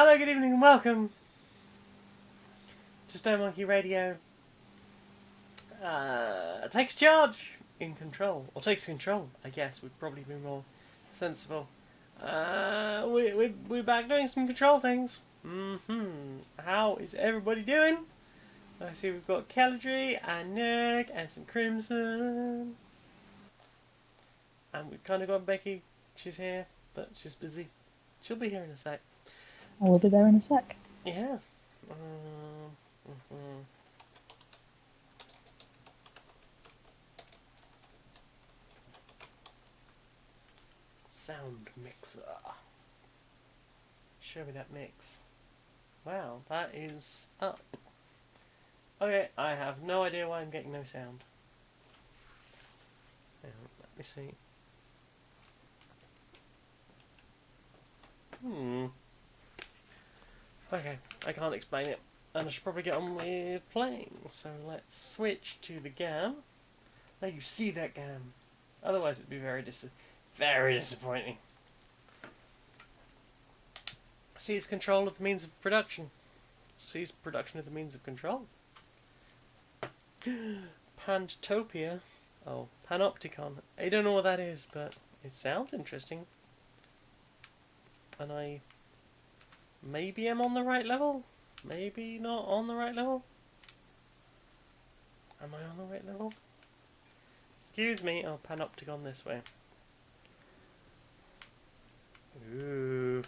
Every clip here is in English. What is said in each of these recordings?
Hello, good evening, and welcome to Stone Monkey Radio. Takes charge in control, or takes control, I guess, would probably be more sensible. We're back doing some control things. How is everybody doing? I see we've got Kelladry and Nick and some Crimson. And we've kind of got Becky. She's here, but she's busy. She'll be here in a sec. I will be there in a sec. Yeah. Sound mixer. Show me that mix. Wow, that is up. Okay, I have no idea why I'm getting no sound. Hang on, let me see. Okay, I can't explain it. And I should probably get on with playing. So let's switch to the GAM. Now you see that GAM. Otherwise it'd be very disappointing. Seize control of the means of production. Seize production of the means of control. Pantopia. Oh, Panopticon. I don't know what that is, but it sounds interesting. And I maybe am on the right level? Maybe not on the right level? Am I on the right level? Excuse me. Oh, Panopticon this way. Ooh.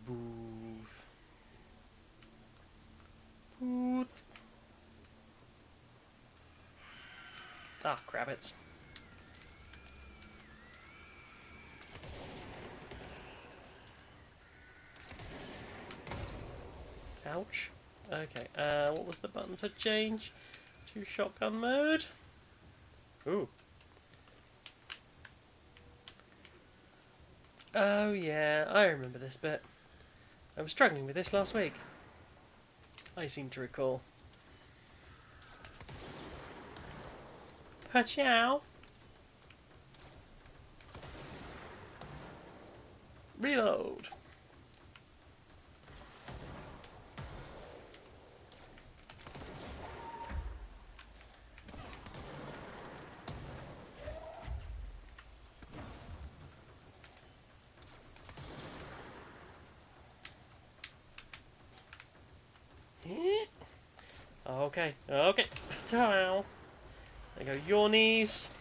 Booth. Booth. Ah, crabbits. Ouch. Okay, what was the button to change to shotgun mode? Ooh. Oh yeah, I remember this bit. I was struggling with this last week. I seem to recall. Pachow. Reload. Okay, okay. There you go, your knees.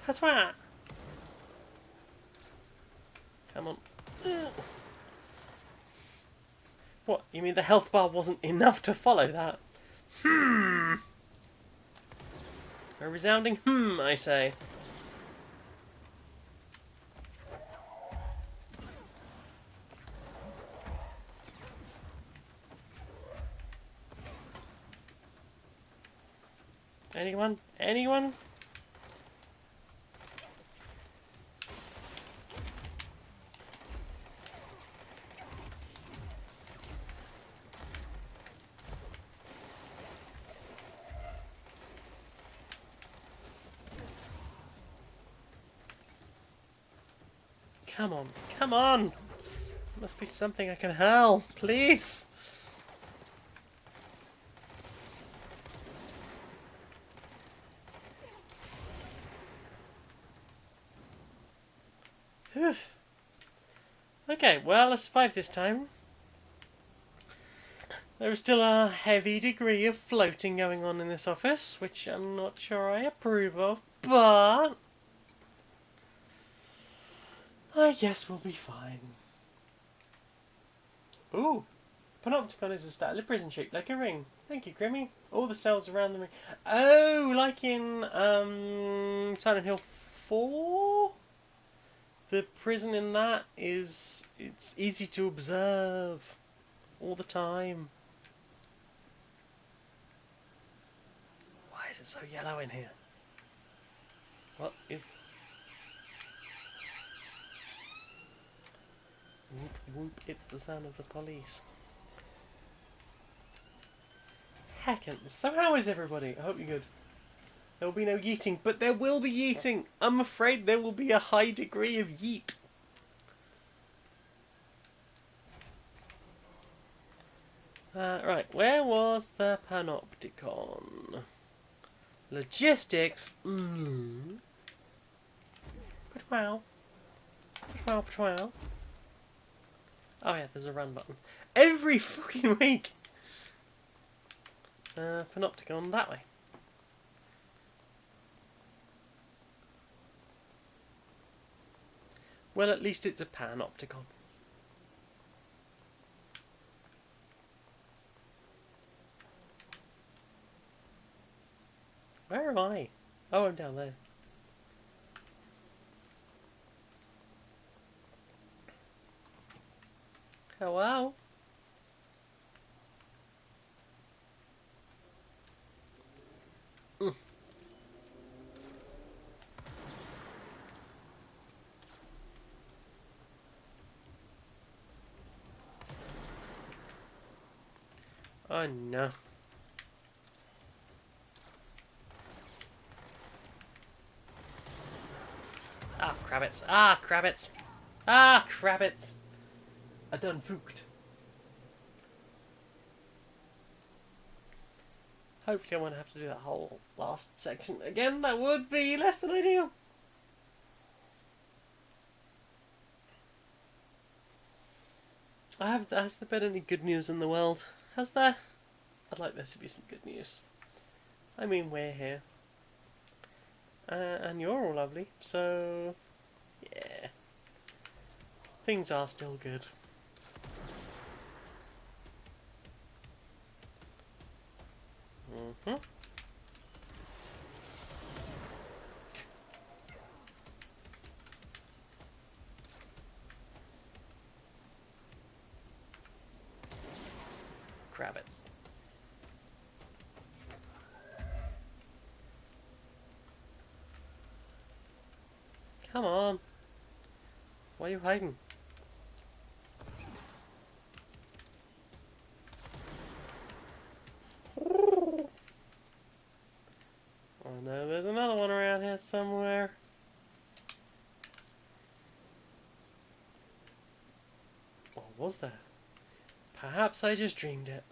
Patois. Come on. What, you mean the health bar wasn't enough to follow that? A resounding I say. Anyone? Anyone? Come on, come on! Must be something I can help, please! Okay, well, I survived this time. There is still a heavy degree of floating going on in this office, which I'm not sure I approve of, but I guess we'll be fine. Ooh, Panopticon is a style of prison shaped like a ring. Thank you, Grimmy. All the cells around the ring. Oh, like in Silent Hill 4? The prison in that it's easy to observe all the time. Why is it so yellow in here? What is... Whoop, whoop, it's the sound of the police. Heckins. So how is everybody? I hope you're good. There will be no yeeting, but there will be yeeting. I'm afraid there will be a high degree of yeet. Right, where was the panopticon? Logistics. Wow. Wow. Oh yeah, there's a run button. Every fucking week. Panopticon that way. Well, at least it's a panopticon. Where am I? Oh, I'm down there. Hello? Oh no. Ah, crabbits. Ah, crabbits. Ah, crabbits. I done fooked. Hopefully I won't have to do that whole last section again. That would be less than ideal. Has there been any good news in the world? Has there? I'd like there to be some good news. I mean, we're here. And you're all lovely, so... yeah. Things are still good. Mm-hmm. Crabbits. Come on. Why are you hiding? Oh no, there's another one around here somewhere. Or was there? Perhaps I just dreamed it.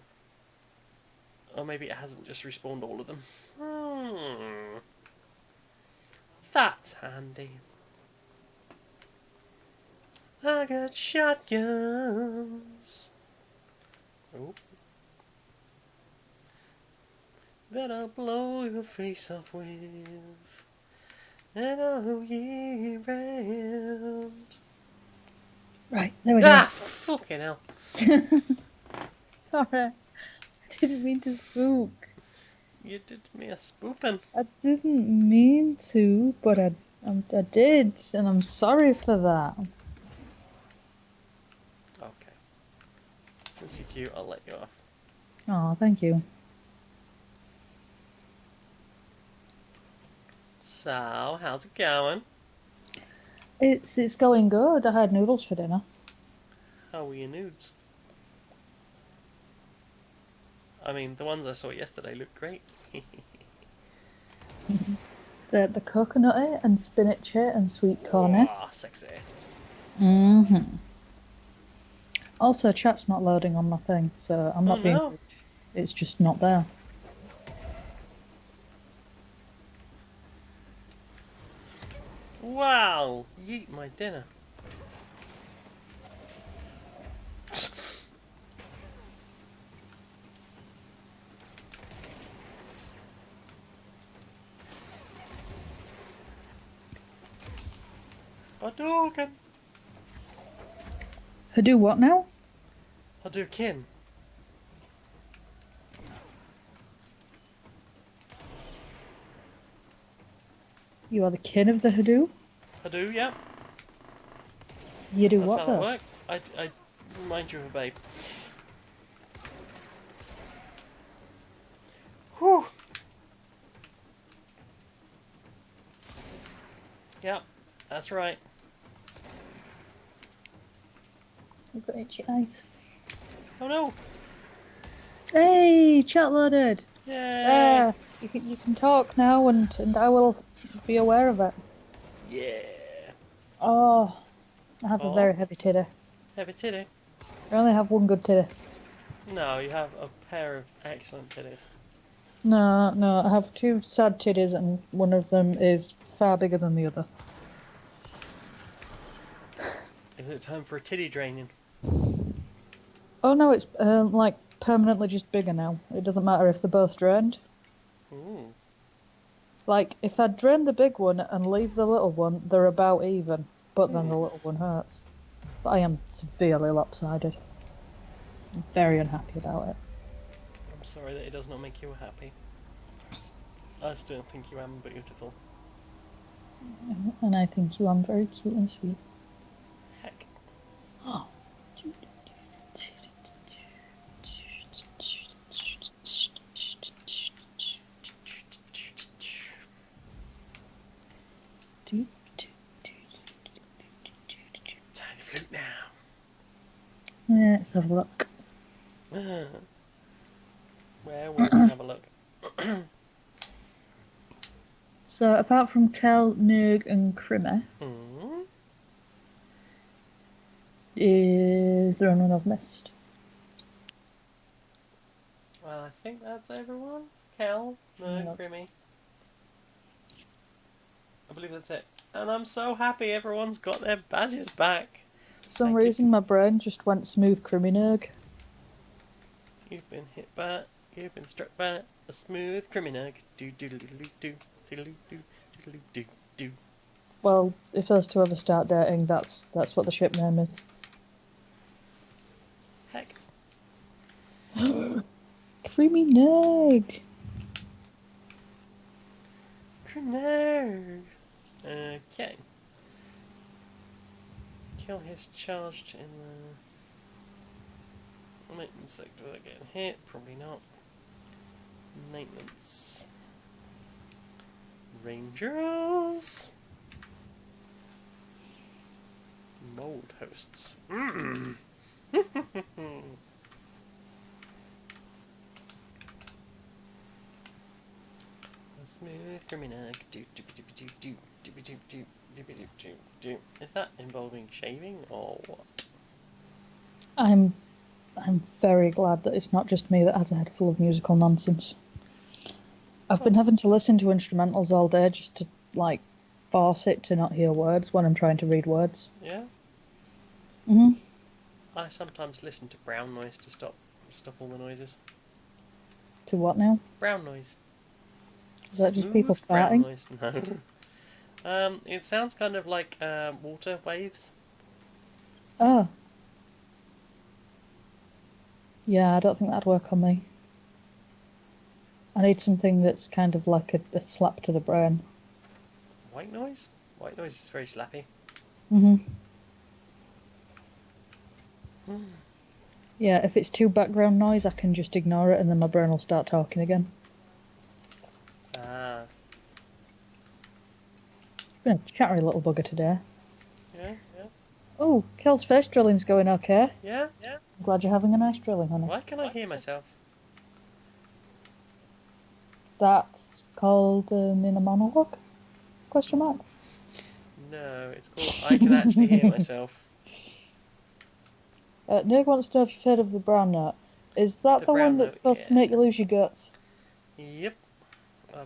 Or maybe it hasn't just respawned all of them. That's handy. I got shotguns. Oh. That I'll blow your face off with. And all year round. Right, there we go. Ah, fucking hell. Sorry. I didn't mean to spook. You did me a spooping. I didn't mean to, but I did, and I'm sorry for that. Okay. Since you're cute, I'll let you off. Oh, thank you. So, how's it going? It's going good. I had noodles for dinner. How were your nudes? I mean, the ones I saw yesterday looked great. The coconutty and spinachy and sweet corny. Oh, sexy. Also, chat's not loading on my thing, so I'm not being rude. It's just not there. Wow! Yeet my dinner. Hadouken! Hadou what now? Hadouken. You are the kin of the Hadou? Hadou, yeah. You do That's what how though? it works. I remind you of a babe. Whew. Yep, that's right. I've got itchy eyes. Oh no! Hey, chat loaded. Yay! You can talk now, and I will be aware of it. Yeah. Oh, I have a Oh. very heavy titty. Have a titty. I only have one good titty. No, you have a pair of excellent titties. No, I have two sad titties, and one of them is far bigger than the other. Is it time for a titty draining? Oh no, it's like permanently just bigger now. It doesn't matter if they're both drained. Ooh. Like, if I drain the big one and leave the little one, they're about even, but then the little one hurts. But I am severely lopsided. I'm very unhappy about it. I'm sorry that it does not make you happy. I still think you are beautiful. And I think you are very cute and sweet. Heck. Oh. Tiny flute now. Yeah, let's have a look. Where will we have a look? So, apart from Kel, Nurg, and Krimmer, is there anyone I've missed? Well, I think that's everyone. Kel, no, Grimmy. I believe that's it. And I'm so happy everyone's got their badges back. For some reason, my brain just went smooth Nurg. You've been struck by a smooth criminag. Do do do do do do do do do do. Well, if those two ever start dating, that's what the ship name is. Heck. Creamy Nurg. Criminag. Okay. Kill his charged in the maintenance sector without getting hit. Probably not. Maintenance. Rangers. Mold hosts. Smooth criminag. Is that involving shaving or what? I'm very glad that it's not just me that has a head full of musical nonsense. I've been having to listen to instrumentals all day just to, like, force it to not hear words when I'm trying to read words. Yeah? Mhm. I sometimes listen to brown noise to stop all the noises. To what now? Brown noise. Is that just Smooth people brown farting? noise. No. It sounds kind of like water waves. Oh. Yeah, I don't think that'd work on me. I need something that's kind of like a slap to the brain. White noise? White noise is very slappy. Mhm. Yeah, if it's too background noise, I can just ignore it and then my brain will start talking again. Ah. Been a chattery little bugger today. Yeah. Oh, Kel's face drilling's going okay. Yeah. I'm glad you're having a nice drilling, honey. Why can I hear myself? That's called an inner monologue? Question mark? No, it's called I can actually hear myself. Nick wants to know if you've heard of the brown note. Is that the brown one that's note, supposed yeah. to make you lose your guts? Yep.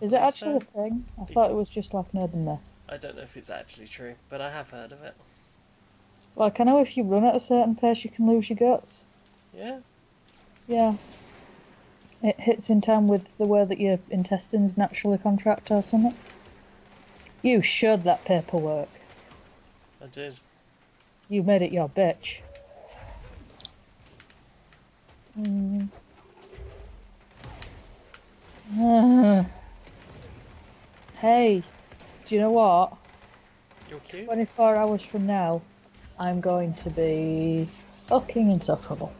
Is it actually a thing? I thought it was just like an urban myth. I don't know if it's actually true, but I have heard of it. Like, I know if you run at a certain pace, you can lose your guts. Yeah? Yeah. It hits in time with the way that your intestines naturally contract or something. You showed that paperwork. I did. You made it your bitch. Hey, do you know what? You're cute? 24 hours from now, I'm going to be fucking insufferable.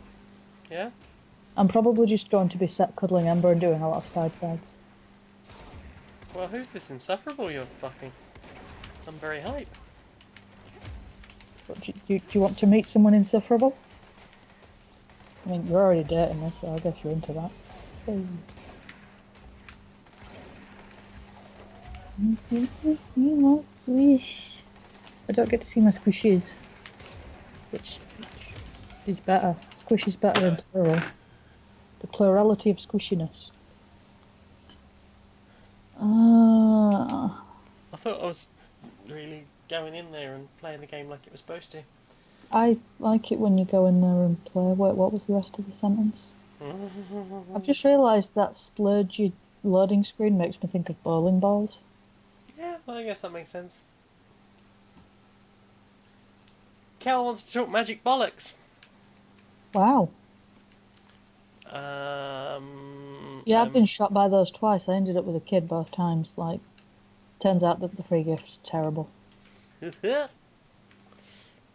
Yeah? I'm probably just going to be sat cuddling Ember and doing a lot of sides. Well, who's this insufferable you're fucking? I'm very hype. But do you want to meet someone insufferable? I mean, you're already dating me, so I guess you're into that. Hey. You get to see my squish. I don't get to see my squishes, which is better. Squish is better in plural. The plurality of squishiness. I thought I was really going in there and playing the game like it was supposed to. I like it when you go in there and play. Wait, what was the rest of the sentence? I've just realised that splurgy loading screen makes me think of bowling balls. Yeah, well, I guess that makes sense. Kel wants to talk magic bollocks. Wow. Yeah, I've I'm been shot by those twice. I ended up with a kid both times. Like, turns out that the free gift's terrible.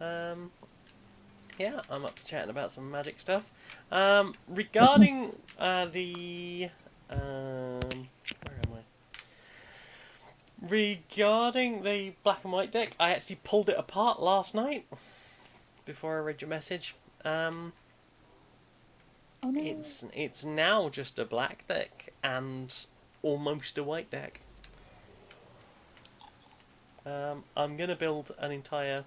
um, yeah, I'm up to chatting about some magic stuff. Regarding the where am I? Regarding the black and white deck, I actually pulled it apart last night before I read your message. Oh no. It's now just a black deck and almost a white deck. I'm gonna build an entire.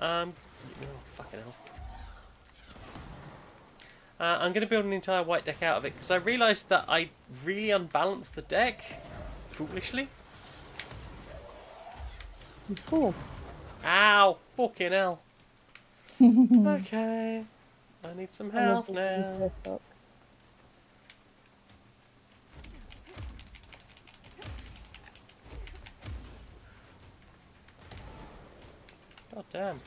Oh, fucking hell. I'm going to build an entire white deck out of it because I realised that I really unbalanced the deck foolishly. You fool. Ow! Fucking hell. Okay. I need some I love health when you now. say fuck. God damn.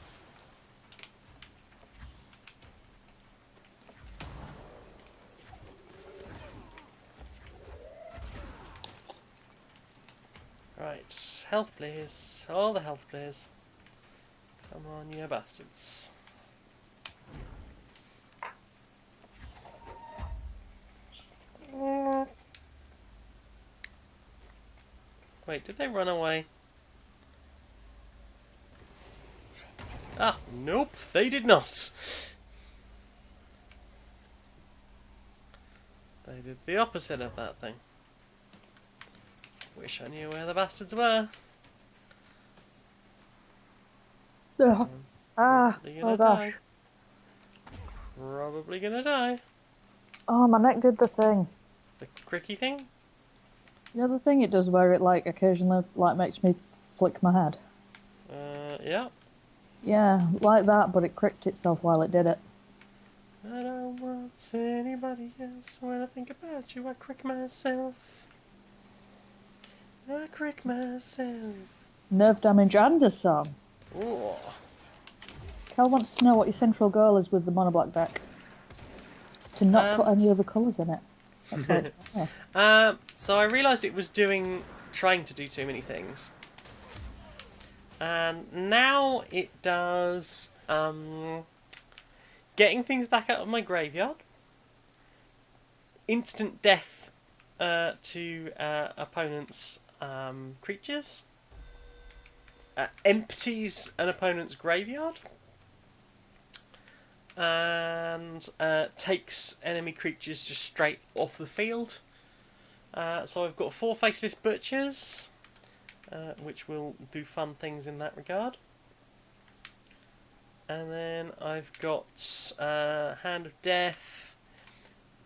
Right, health please. All the health please. Come on, you bastards. Wait, did they run away? Ah, nope, they did not. They did the opposite of that thing. Wish I knew where the bastards were. Ugh. Probably gonna Oh die. gosh. Probably gonna die. Oh, my neck did the thing. The cricky thing? You know the thing it does where it like occasionally like makes me flick my head? Yeah. Yeah, like that, but it cricked itself while it did it. I don't want anybody else. When I think about you, I crick myself. I crick myself. Nerve damage and a song. Ooh. Kel wants to know what your central goal is with the mono black deck. To not put any other colours in it. That's why it's mono. So I realised it was trying to do too many things. And now it does getting things back out of my graveyard, instant death to opponents' creatures, empties an opponent's graveyard, and takes enemy creatures just straight off the field. So I've got 4 faceless butchers, which will do fun things in that regard. And then I've got Hand of Death,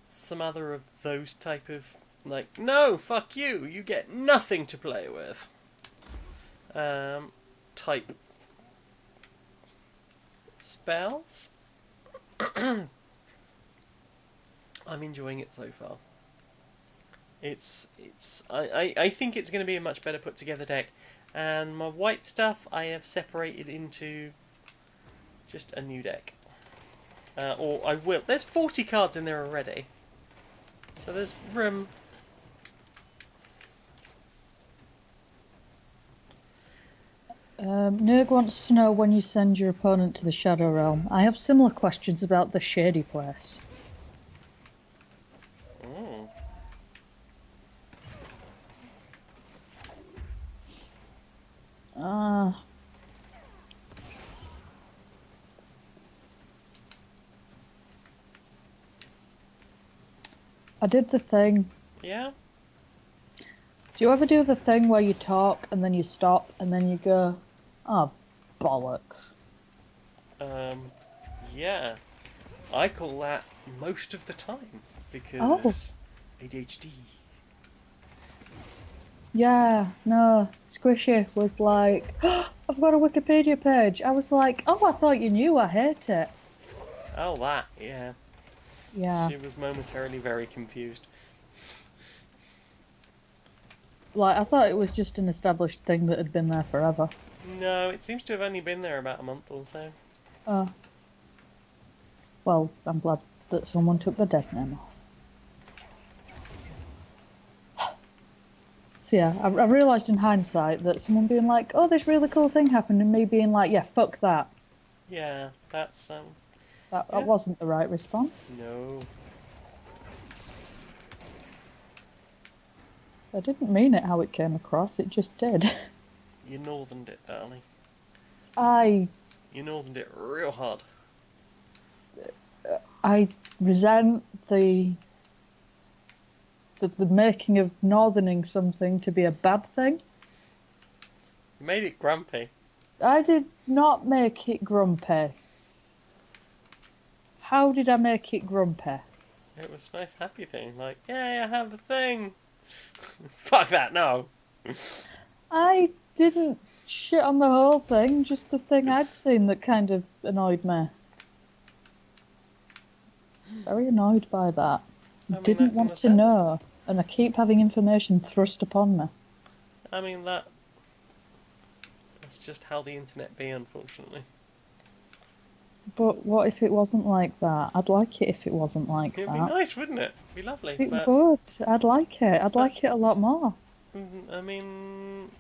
some other of those type of, like, no, fuck you, you get nothing to play with, type spells. I'm enjoying it so far. I think it's going to be a much better put together deck, and my white stuff I have separated into just a new deck. Or I will. There's 40 cards in there already, so there's room. Nerg wants to know when you send your opponent to the Shadow Realm. I have similar questions about the Shady Place. Mm. I did the thing. Yeah? Do you ever do the thing where you talk and then you stop and then you go, oh, bollocks? Yeah. I call that most of the time Oh. because ADHD. Yeah, no, Squishy was like, oh, I've got a Wikipedia page. I was like, oh, I thought you knew I hate it. Oh, that, yeah. Yeah, She was momentarily very confused. like, I thought it was just an established thing that had been there forever. No, it seems to have only been there about a month or so. Oh. Well, I'm glad that someone took the dead name off. So yeah, I realised in hindsight that someone being like, oh, this really cool thing happened, and me being like, yeah, fuck that. Yeah, that's, That yeah. wasn't the right response. No. I didn't mean it how it came across, it just did. You northerned it, darling. You northerned it real hard. I resent the making of northerning something to be a bad thing. You made it grumpy. I did not make it grumpy. How did I make it grumpy? It was a nice happy thing, like, yay, I have the thing! Fuck that, no! I didn't shit on the whole thing, just the thing I'd seen that kind of annoyed me. Very annoyed by that. I mean, Didn't want to know, and I keep having information thrust upon me. I mean, that's just how the internet be, unfortunately. But what if it wasn't like that? I'd like it if it wasn't like It'd that. be nice, wouldn't it? It'd be lovely. It but, would. I'd like it. I'd like it a lot more. I mean...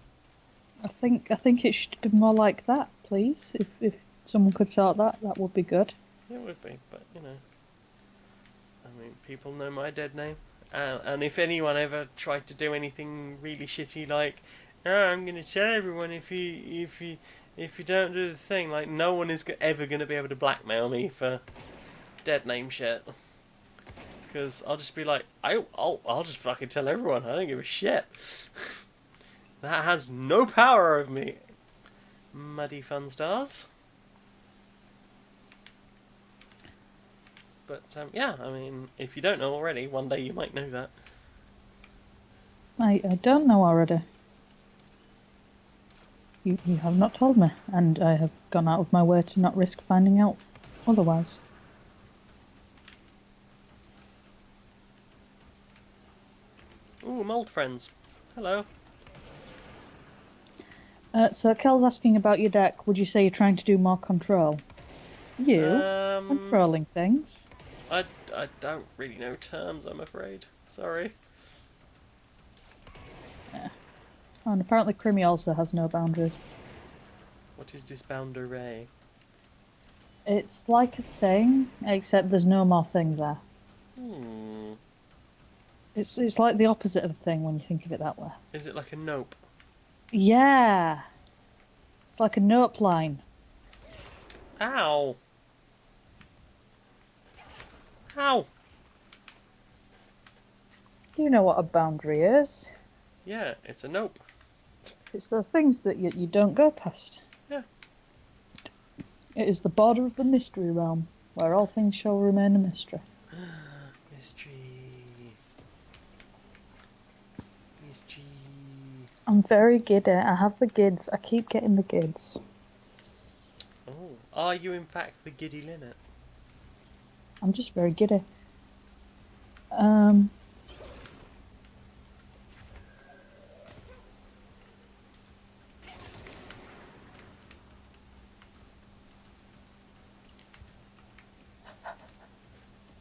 I think it should be more like that, please. If someone could sort that would be good. It would be, but, you know... I mean, people know my dead name. And if anyone ever tried to do anything really shitty like, oh, I'm going to tell everyone if you don't do the thing, like, no one is ever going to be able to blackmail me for dead name shit. Because I'll just be like, I'll just fucking tell everyone, I don't give a shit. That has no power over me. Muddy fun stars. But, yeah, I mean, if you don't know already, one day you might know that. I don't know already. You have not told me, and I have gone out of my way to not risk finding out otherwise. Ooh, mold friends. Hello. So Kel's asking about your deck. Would you say you're trying to do more control? Controlling things. I don't really know terms, I'm afraid. Sorry. Yeah. Oh, and apparently Crimmy also has no boundaries. What is this boundary? It's like a thing, except there's no more thing there. It's like the opposite of a thing when you think of it that way. Is it like a nope? Yeah. It's like a nope line. Ow! Ow! Do you know what a boundary is? Yeah, it's a nope. It's those things that you don't go past. Yeah. It is the border of the mystery realm, where all things shall remain a mystery. Mystery. Mystery. I'm very giddy. I have the gids. I keep getting the gids. Oh, are you in fact the giddy limit? I'm just very giddy.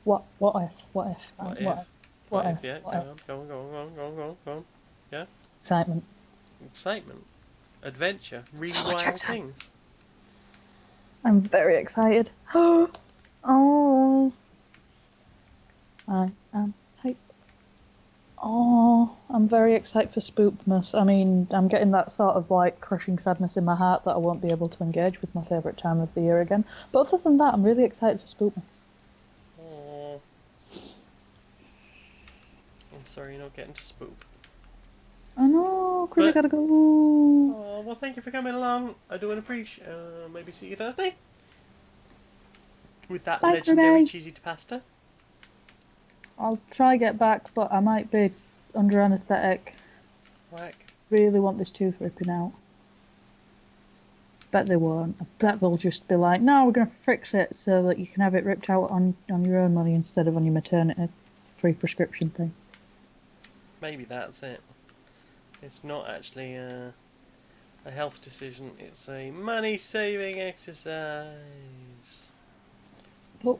What if? Yeah, go on. Yeah? Excitement. Excitement. Adventure. Really So much wild excitement. things. I'm very excited. Oh. I am hyped. Oh, I'm very excited for Spookmas. I mean, I'm getting that sort of like crushing sadness in my heart that I won't be able to engage with my favourite time of the year again. But other than that, I'm really excited for Spookmas. Oh. sorry you're not getting to spoop. I know, Chris, I But- gotta go. Oh, well, thank you for coming along. I do appreciate. Maybe see you Thursday with that Bye, legendary Grimmy. cheesy pasta. I'll try get back, but I might be under anaesthetic. Whack. Really want this tooth ripping out. Bet they won't. I bet they'll just be like, no, we're going to fix it so that you can have it ripped out on your own money instead of on your maternity free prescription thing. Maybe that's it. It's not actually a health decision. It's a money-saving exercise. But,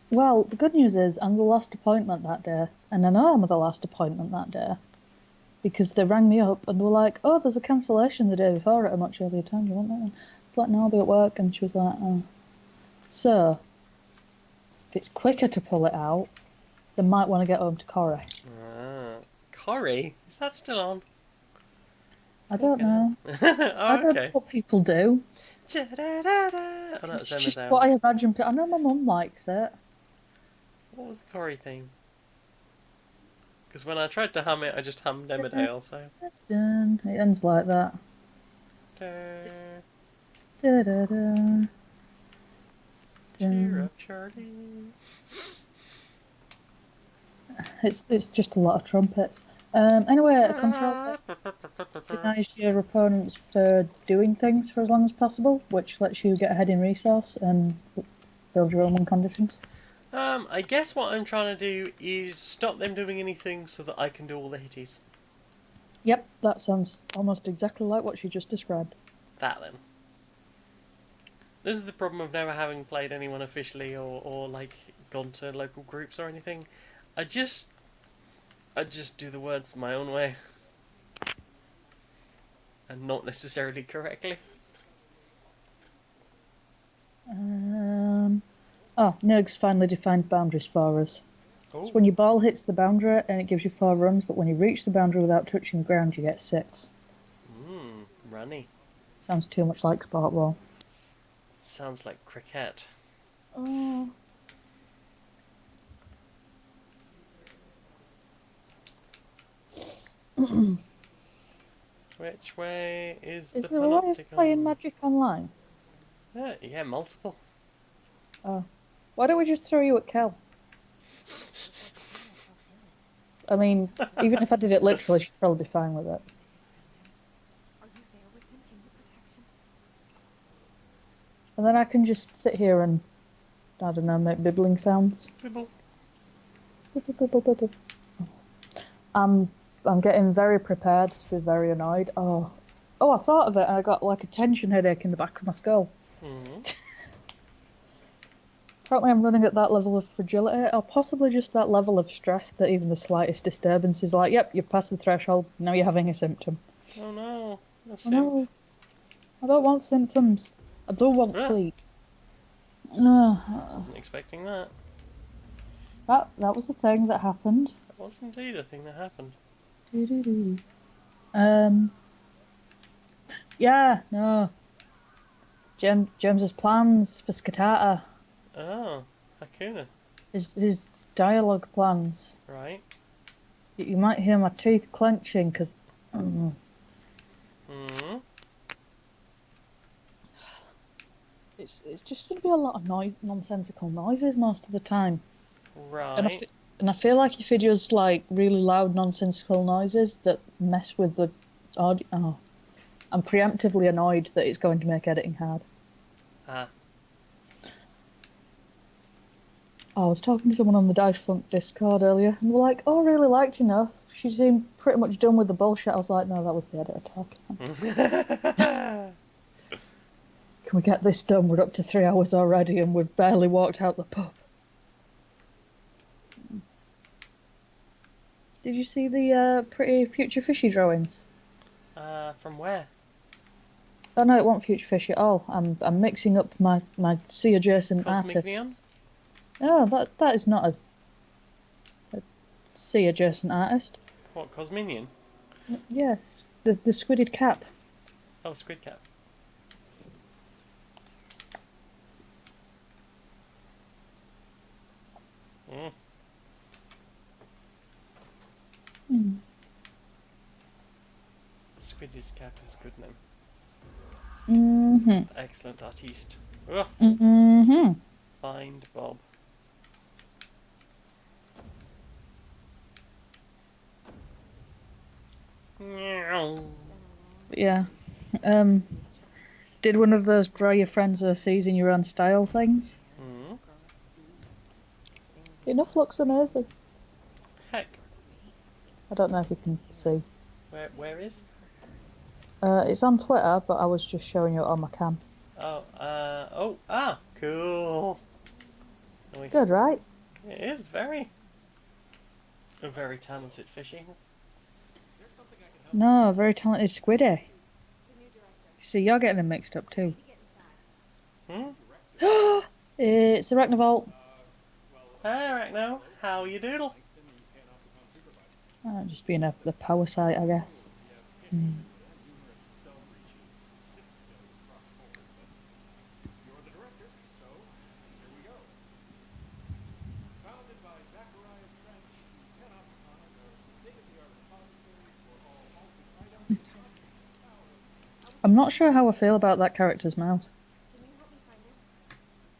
well, the good news is I'm the last appointment that day, and I know I'm the last appointment that day because they rang me up and they were like, oh, there's a cancellation the day before at a much earlier time. Do you want that one? I was like, no, I'll be at work. And she was like, oh. So, if it's quicker to pull it out, they might want to get home to Corrie. Corrie? Is that still on? I don't know. Oh, I don't know okay. what people do. Da-da-da-da. Oh, that's It's Emma just down. what I imagine. I know my mum likes it. What was the Corrie theme? Because when I tried to hum it, I just hummed Emmerdale, so... Dun, it ends like that. Da. Da-da-da. Cheer Dun. up, Charlie. It's just a lot of trumpets. Anyway, a control denies your opponents for doing things for as long as possible, which lets you get ahead in resource and build your own win conditions. I guess what I'm trying to do is stop them doing anything so that I can do all the hitties. Yep, that sounds almost exactly like what she just described. That then. This is the problem of never having played anyone officially or like gone to local groups or anything. I just do the words my own way. And not necessarily correctly. Nerg's finally defined boundaries for us. Oh. So when your ball hits the boundary, and it gives you 4 runs, but when you reach the boundary without touching the ground, you get 6. Runny. Sounds too much like sport ball. Sounds like cricket. Oh. Which way is Is the there a way panopticon? of playing Magic online? Yeah, multiple. Oh. Why don't we just throw you at Kel? I mean, even if I did it literally, she'd probably be fine with it. Are you there with him? Can you protect him? And then I can just sit here and, I don't know, make bibbling sounds. Bibble. Bibble, bibble, bibble. I'm getting very prepared to be very annoyed. Oh, I thought of it and I got like a tension headache in the back of my skull. Apparently I'm running at that level of fragility, or possibly just that level of stress that even the slightest disturbance is like, yep, you've passed the threshold, now you're having a symptom. Oh no. No, I don't want symptoms. I don't want Ah. sleep. No, Wasn't expecting that. that was a thing that happened. That was indeed a thing that happened. Doo-doo-doo. Yeah, no. James's plans for Skatata. Oh, Hakuna. His dialogue plans. Right. You might hear my teeth clenching because it's just going to be a lot of nonsensical noises most of the time. Right. And I feel like if he does like really loud nonsensical noises that mess with the audio, I'm preemptively annoyed that it's going to make editing hard. Ah. I was talking to someone on the Dice Funk Discord earlier, and they were like, "Oh, I really liked you know. She seemed pretty much done with the bullshit." I was like, "No, that was the editor talking. Can we get this done? We're up to 3 hours already, and we've barely walked out the pub." Did you see the pretty Future Fishy drawings? From where? Oh no, it wasn't Future Fishy at all. I'm mixing up my sea adjacent Cosmic artists. Neon? Oh, that is not a sea adjacent artist. What, Cosminion? Yeah, it's the squidded cap. Oh, Squid Cap. Squidgy's cap is a good name. Mm-hmm. Excellent artiste. Ugh, Mm-hmm. find Bob. Meow. Yeah. Did one of those draw your friends overseas in your own style things? Hmm. Enough looks amazing. Heck. I don't know if you can see. Where is? It's on Twitter, but I was just showing you it on my cam. Cool. Nice. Good, right? It is very talented fishing. No, very talented Squiddy. See, you're getting them mixed up too. Hmm? It's Arachnovolt. Hey, Arachno, how you doodle? Just being a power site, I guess. I'm not sure how I feel about that character's mouth.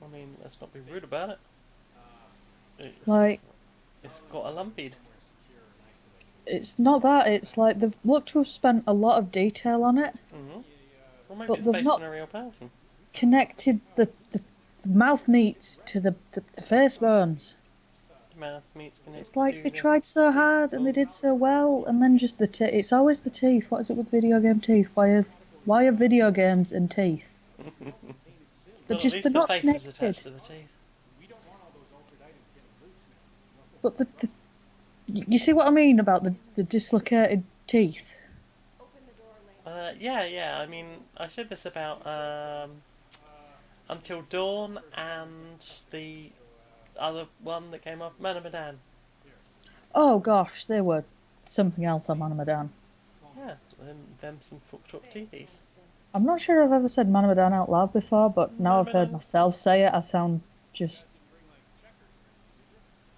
I mean, let's not be rude about it. It's got a lumpy. It's not that, it's like they've looked to have spent a lot of detail on it. Mm-hmm. Well, maybe But it's they've based not on a real person. connected the mouth meats to the face bones. Mouth meat's gonna It's like do they the tried so hard and they did so well, and then just the teeth. It's always the teeth. What is it with video game teeth? Why are video games and teeth? well, They're at least they're the not face is connected. attached to the teeth. But you see what I mean about the dislocated teeth? Yeah. I mean, I said this about Until Dawn and the other one that came up, Man of Medan. Oh gosh, they were something else on Man of Medan. Yeah, them some fucked up teethies. I'm not sure I've ever said Man of Medan out loud before, but now I've heard myself say it, I sound just...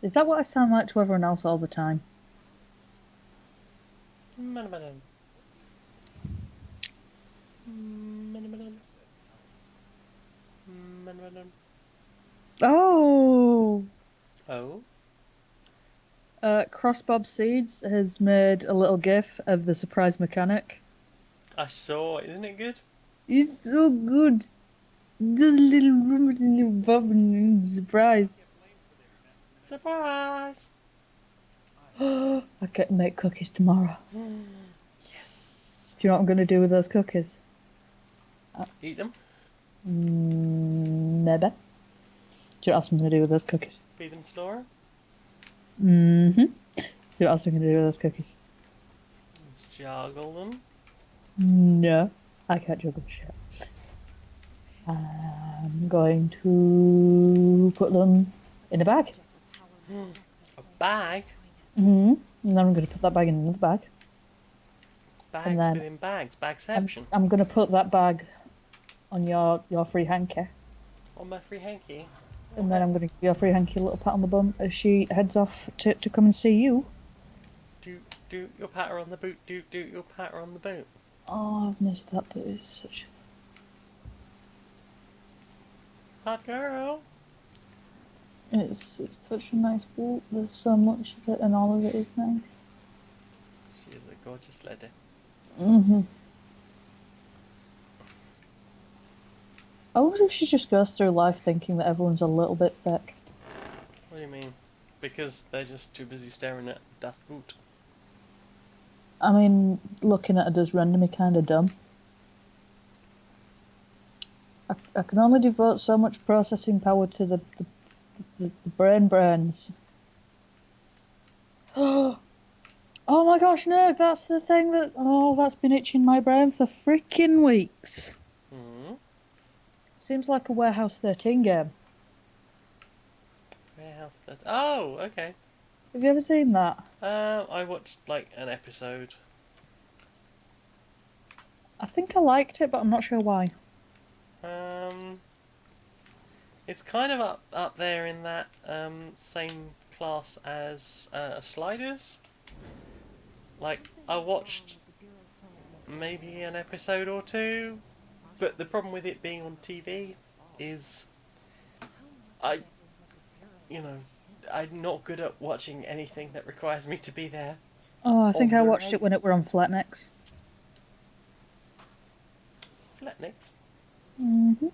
Is that what I sound like to everyone else all the time? Man of Medan. Man of Medan. Man of Medan. Oh! Oh? Crossbob Seeds has made a little gif of the surprise mechanic. I saw, isn't it good? It's so good. Just a little bob surprise. Surprise! I get to make cookies tomorrow. Yes. Do you know what I'm going to do with those cookies? Eat them. Maybe. Do you know what else I'm going to do with those cookies? Feed them to Laura. Do you know what else I'm going to do with those cookies? Juggle them. No, I can't juggle shit. I'm going to put them in a bag. A bag? And then I'm going to put that bag in another bag. Bags then within bags. Bagception. I'm going to put that bag on your free hanky. On my free hanky. And then I'm going to give your free hanky a little pat on the bum as she heads off to come and see you. Do your patter on the boot. Do your patter on the boot. Oh, I've missed that, but it's such... Hot girl. It's such a nice boot. There's so much of it and all of it is nice. She is a gorgeous lady. I wonder if she just goes through life thinking that everyone's a little bit thick. What do you mean? Because they're just too busy staring at Das Boot. I mean, looking at her does render me kind of dumb. I can only devote so much processing power to the brains. Oh my gosh, no, that's the thing that's been itching my brain for freaking weeks. Seems like a Warehouse 13 game. Warehouse that. Oh, okay. Have you ever seen that? I watched like an episode. I think I liked it, but I'm not sure why. It's kind of up there in that same class as Sliders. Like I watched maybe an episode or two. But the problem with it being on TV is I, you know, I'm not good at watching anything that requires me to be there. Oh, I think On I the watched road. it when it were on Flatnex. Flatnix. Mm-hmm.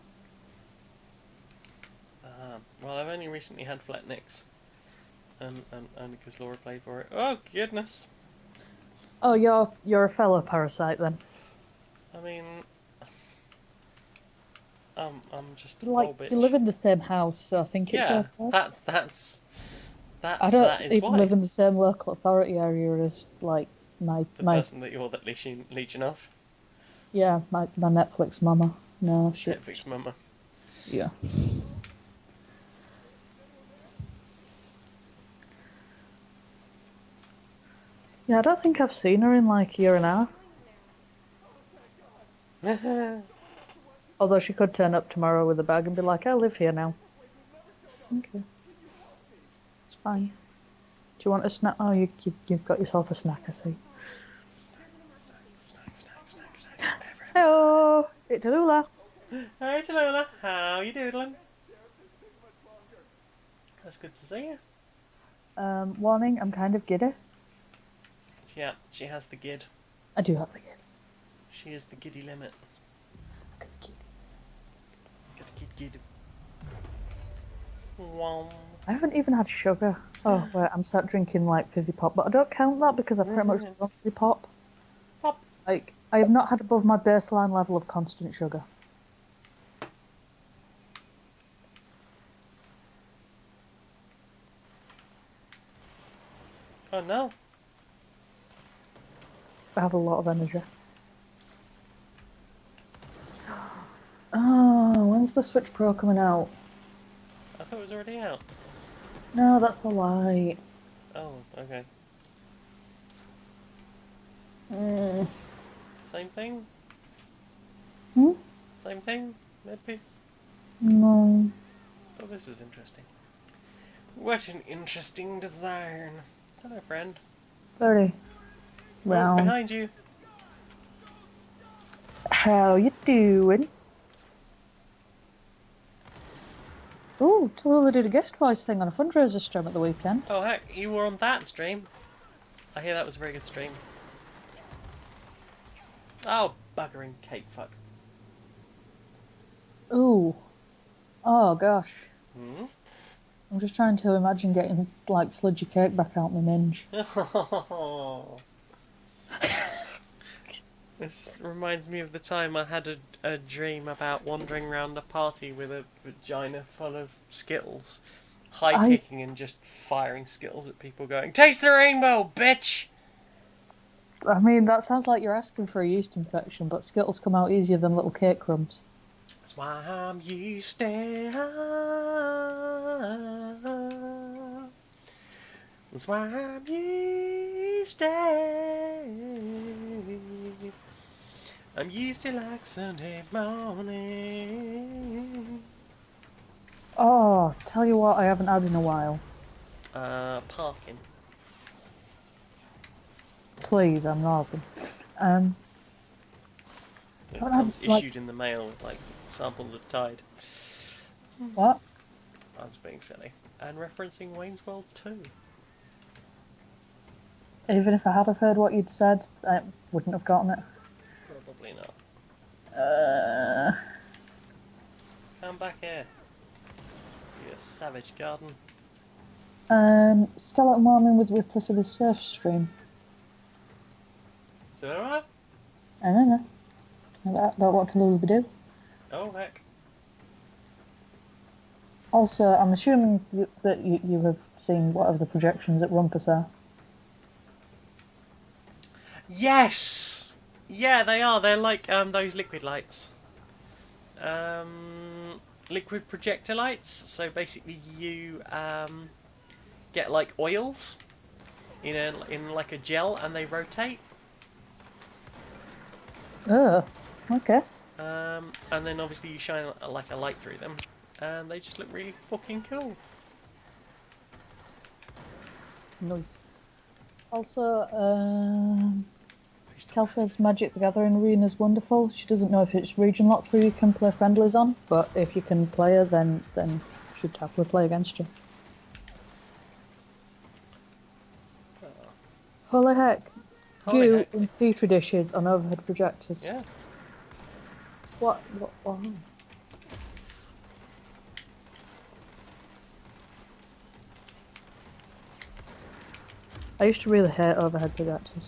Well, I've only recently had Flatnix, and because Laura played for it. Oh goodness! Oh, you're a fellow parasite then. I mean, I'm just a Like, bitch. you live in the same house, so I think it's Yeah, okay. that I don't that is even why live in the same local authority area as, like, my person that you're that leeching off. my Netflix mama. No, shit. Netflix mama. Yeah. Yeah, I don't think I've seen her in like a year and a half. Although she could turn up tomorrow with a bag and be like, I live here now. Okay. It's fine. Do you want a snack? Oh, you've got yourself a snack, I see. Snack. Hello! It's Tallulah. Hey Tallulah, how you doodling? That's good to see you. Warning, I'm kind of giddy. Yeah, she has the gid. I do have the gid. She is the giddy limit. Got a gid. Wow. I haven't even had sugar. Oh, wait, I'm sat drinking like fizzy pop, but I don't count that because I pretty much live on fizzy pop. Pop. Like, I have not had above my baseline level of constant sugar. Oh no. I have a lot of energy. Oh, when's the Switch Pro coming out? I thought it was already out. No, that's the light. Oh, okay. Mm. Same thing? Hmm? Same thing? Maybe? No. Oh, this is interesting. What an interesting design. Hello, friend. Very Oh, round. behind you. How you doing? Ooh, Tallulah did a guest voice thing on a fundraiser stream at the weekend. Oh, heck, you were on that stream. I hear that was a very good stream. Oh, buggering cake fuck. Ooh. Oh, gosh. Hmm? I'm just trying to imagine getting, like, sludgy cake back out my minge. This reminds me of the time I had a dream about wandering around a party with a vagina full of Skittles. High-kicking and just firing Skittles at people going, "Taste the rainbow, bitch!" I mean, that sounds like you're asking for a yeast infection, but Skittles come out easier than little cake crumbs. That's why I'm used to. That's why I'm used to. I'm used to like Sunday morning. Oh, tell you what I haven't had in a while. Parking. Please, I'm Northern. It Don't comes have, like- issued in the mail with like samples of Tide. What? I was being silly. And referencing Wayne's World 2. Even if I had have heard what you'd said, I wouldn't have gotten it. Probably not. Uh, Come back here. You savage garden. Skeleton Morning with Ripley for the surf stream. So alright? I don't know. About what Tallulah would do. Oh heck. Also, I'm assuming that you have seen whatever the projections at Rumpus are. Yes! Yeah, they are. They're like those liquid lights. Liquid projector lights. So basically you get like oils in like a gel and they rotate. Oh, okay. And then obviously you shine like a light through them. And they just look really fucking cool. Nice. Also, Please stop Kel that. says Magic the Gathering Arena is wonderful. She doesn't know if it's region locked where you can play friendlies on, but if you can play her, then she'd happily play against you. Holy heck. Holy Goo heck. in petri dishes on overhead projectors. Yeah. What? I used to really hate overhead projectors.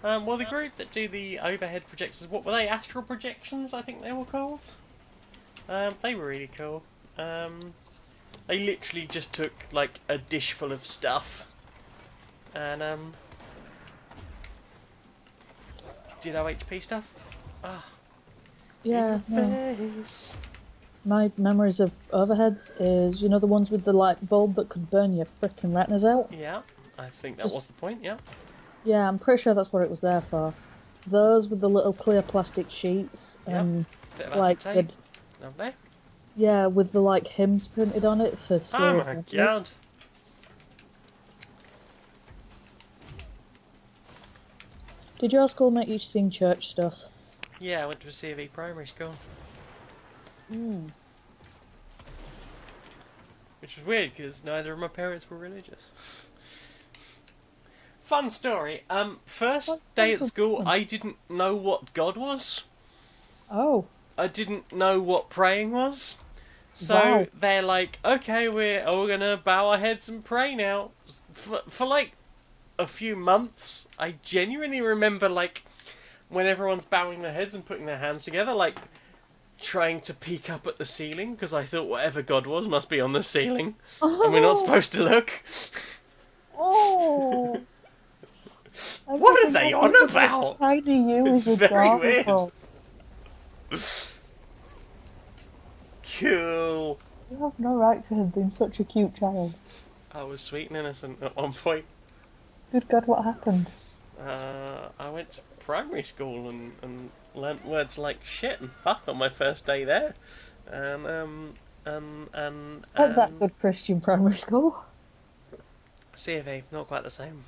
Well, the group that do the overhead projectors, what were they? Astral projections, I think they were called. They were really cool. They literally just took like a dish full of stuff, and did OHP stuff. Ah, Yeah, in no. your face. My memories of overheads is, you know, the ones with the light bulb that could burn your frickin' retinas out? Yeah, I think that Just- was the point. Yeah. Yeah, I'm pretty sure that's what it was there for. Those with the little clear plastic sheets Yep. and Bit of like acetate. Lovely. yeah, with the like hymns printed on it for Oh slower my samples. god. Did your school make you sing church stuff? Yeah, I went to a C of E primary school, which was weird because neither of my parents were religious. Fun story. First What day type at of school, fun? I didn't know what God was. Oh, I didn't know what praying was. So Wow. they're like, okay, we're all gonna bow our heads and pray now. For like a few months, I genuinely remember like when everyone's bowing their heads and putting their hands together, like trying to peek up at the ceiling because I thought whatever God was must be on the ceiling, and we're not supposed to look. Oh. What are they on about? Tiny you It's is very weird. adorable. Cool. You have no right to have been such a cute child. I was sweet and innocent at one point. Good God, what happened? I went to primary school and learnt words like shit and fuck on my first day there, and At that good Christian primary school. C of E, not quite the same.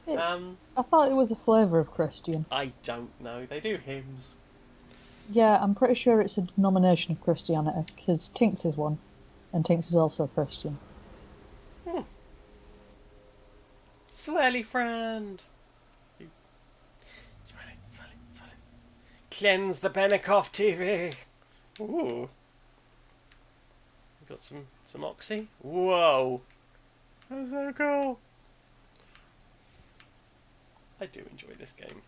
I thought it was a flavour of Christian. I don't know. They do hymns. Yeah, I'm pretty sure it's a denomination of Christianity, because Tinks is one, and Tinks is also a Christian. Swelly friend. Swelly. Cleanse the Benikoff TV. Ooh. Got some oxy. Whoa. That's so cool. I do enjoy this game.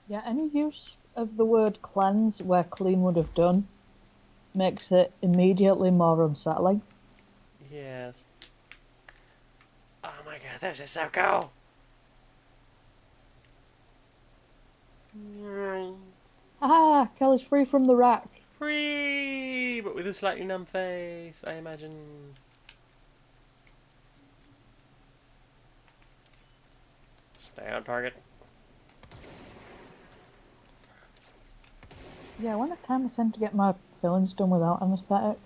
Yeah, any use of the word cleanse where clean would have done makes it immediately more unsettling. Yes. Oh my god, this is so cool. Ah, Kelly's free from the rack. Free, but with a slightly numb face, I imagine. Stay on target. Yeah, when I time I tend to get my fillings done without anaesthetic.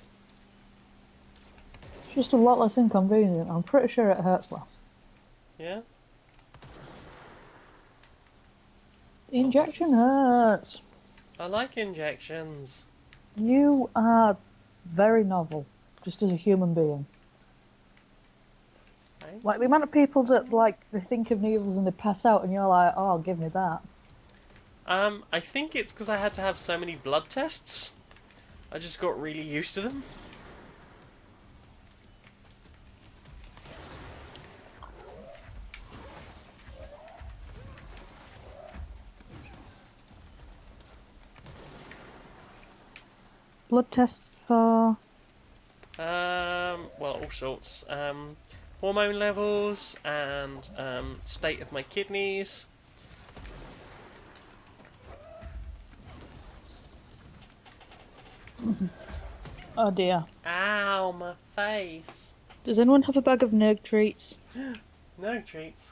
It's just a lot less inconvenient. I'm pretty sure it hurts less. Yeah? The injection hurts. I like injections. You are very novel, just as a human being. Right? Like the amount of people that they think of needles and they pass out, and you're like, "Oh, give me that." I think it's because I had to have so many blood tests. I just got really used to them. Blood tests for. Well, all sorts. Hormone levels and state of my kidneys. Oh dear. Ow, my face. Does anyone have a bag of nerg treats? No treats.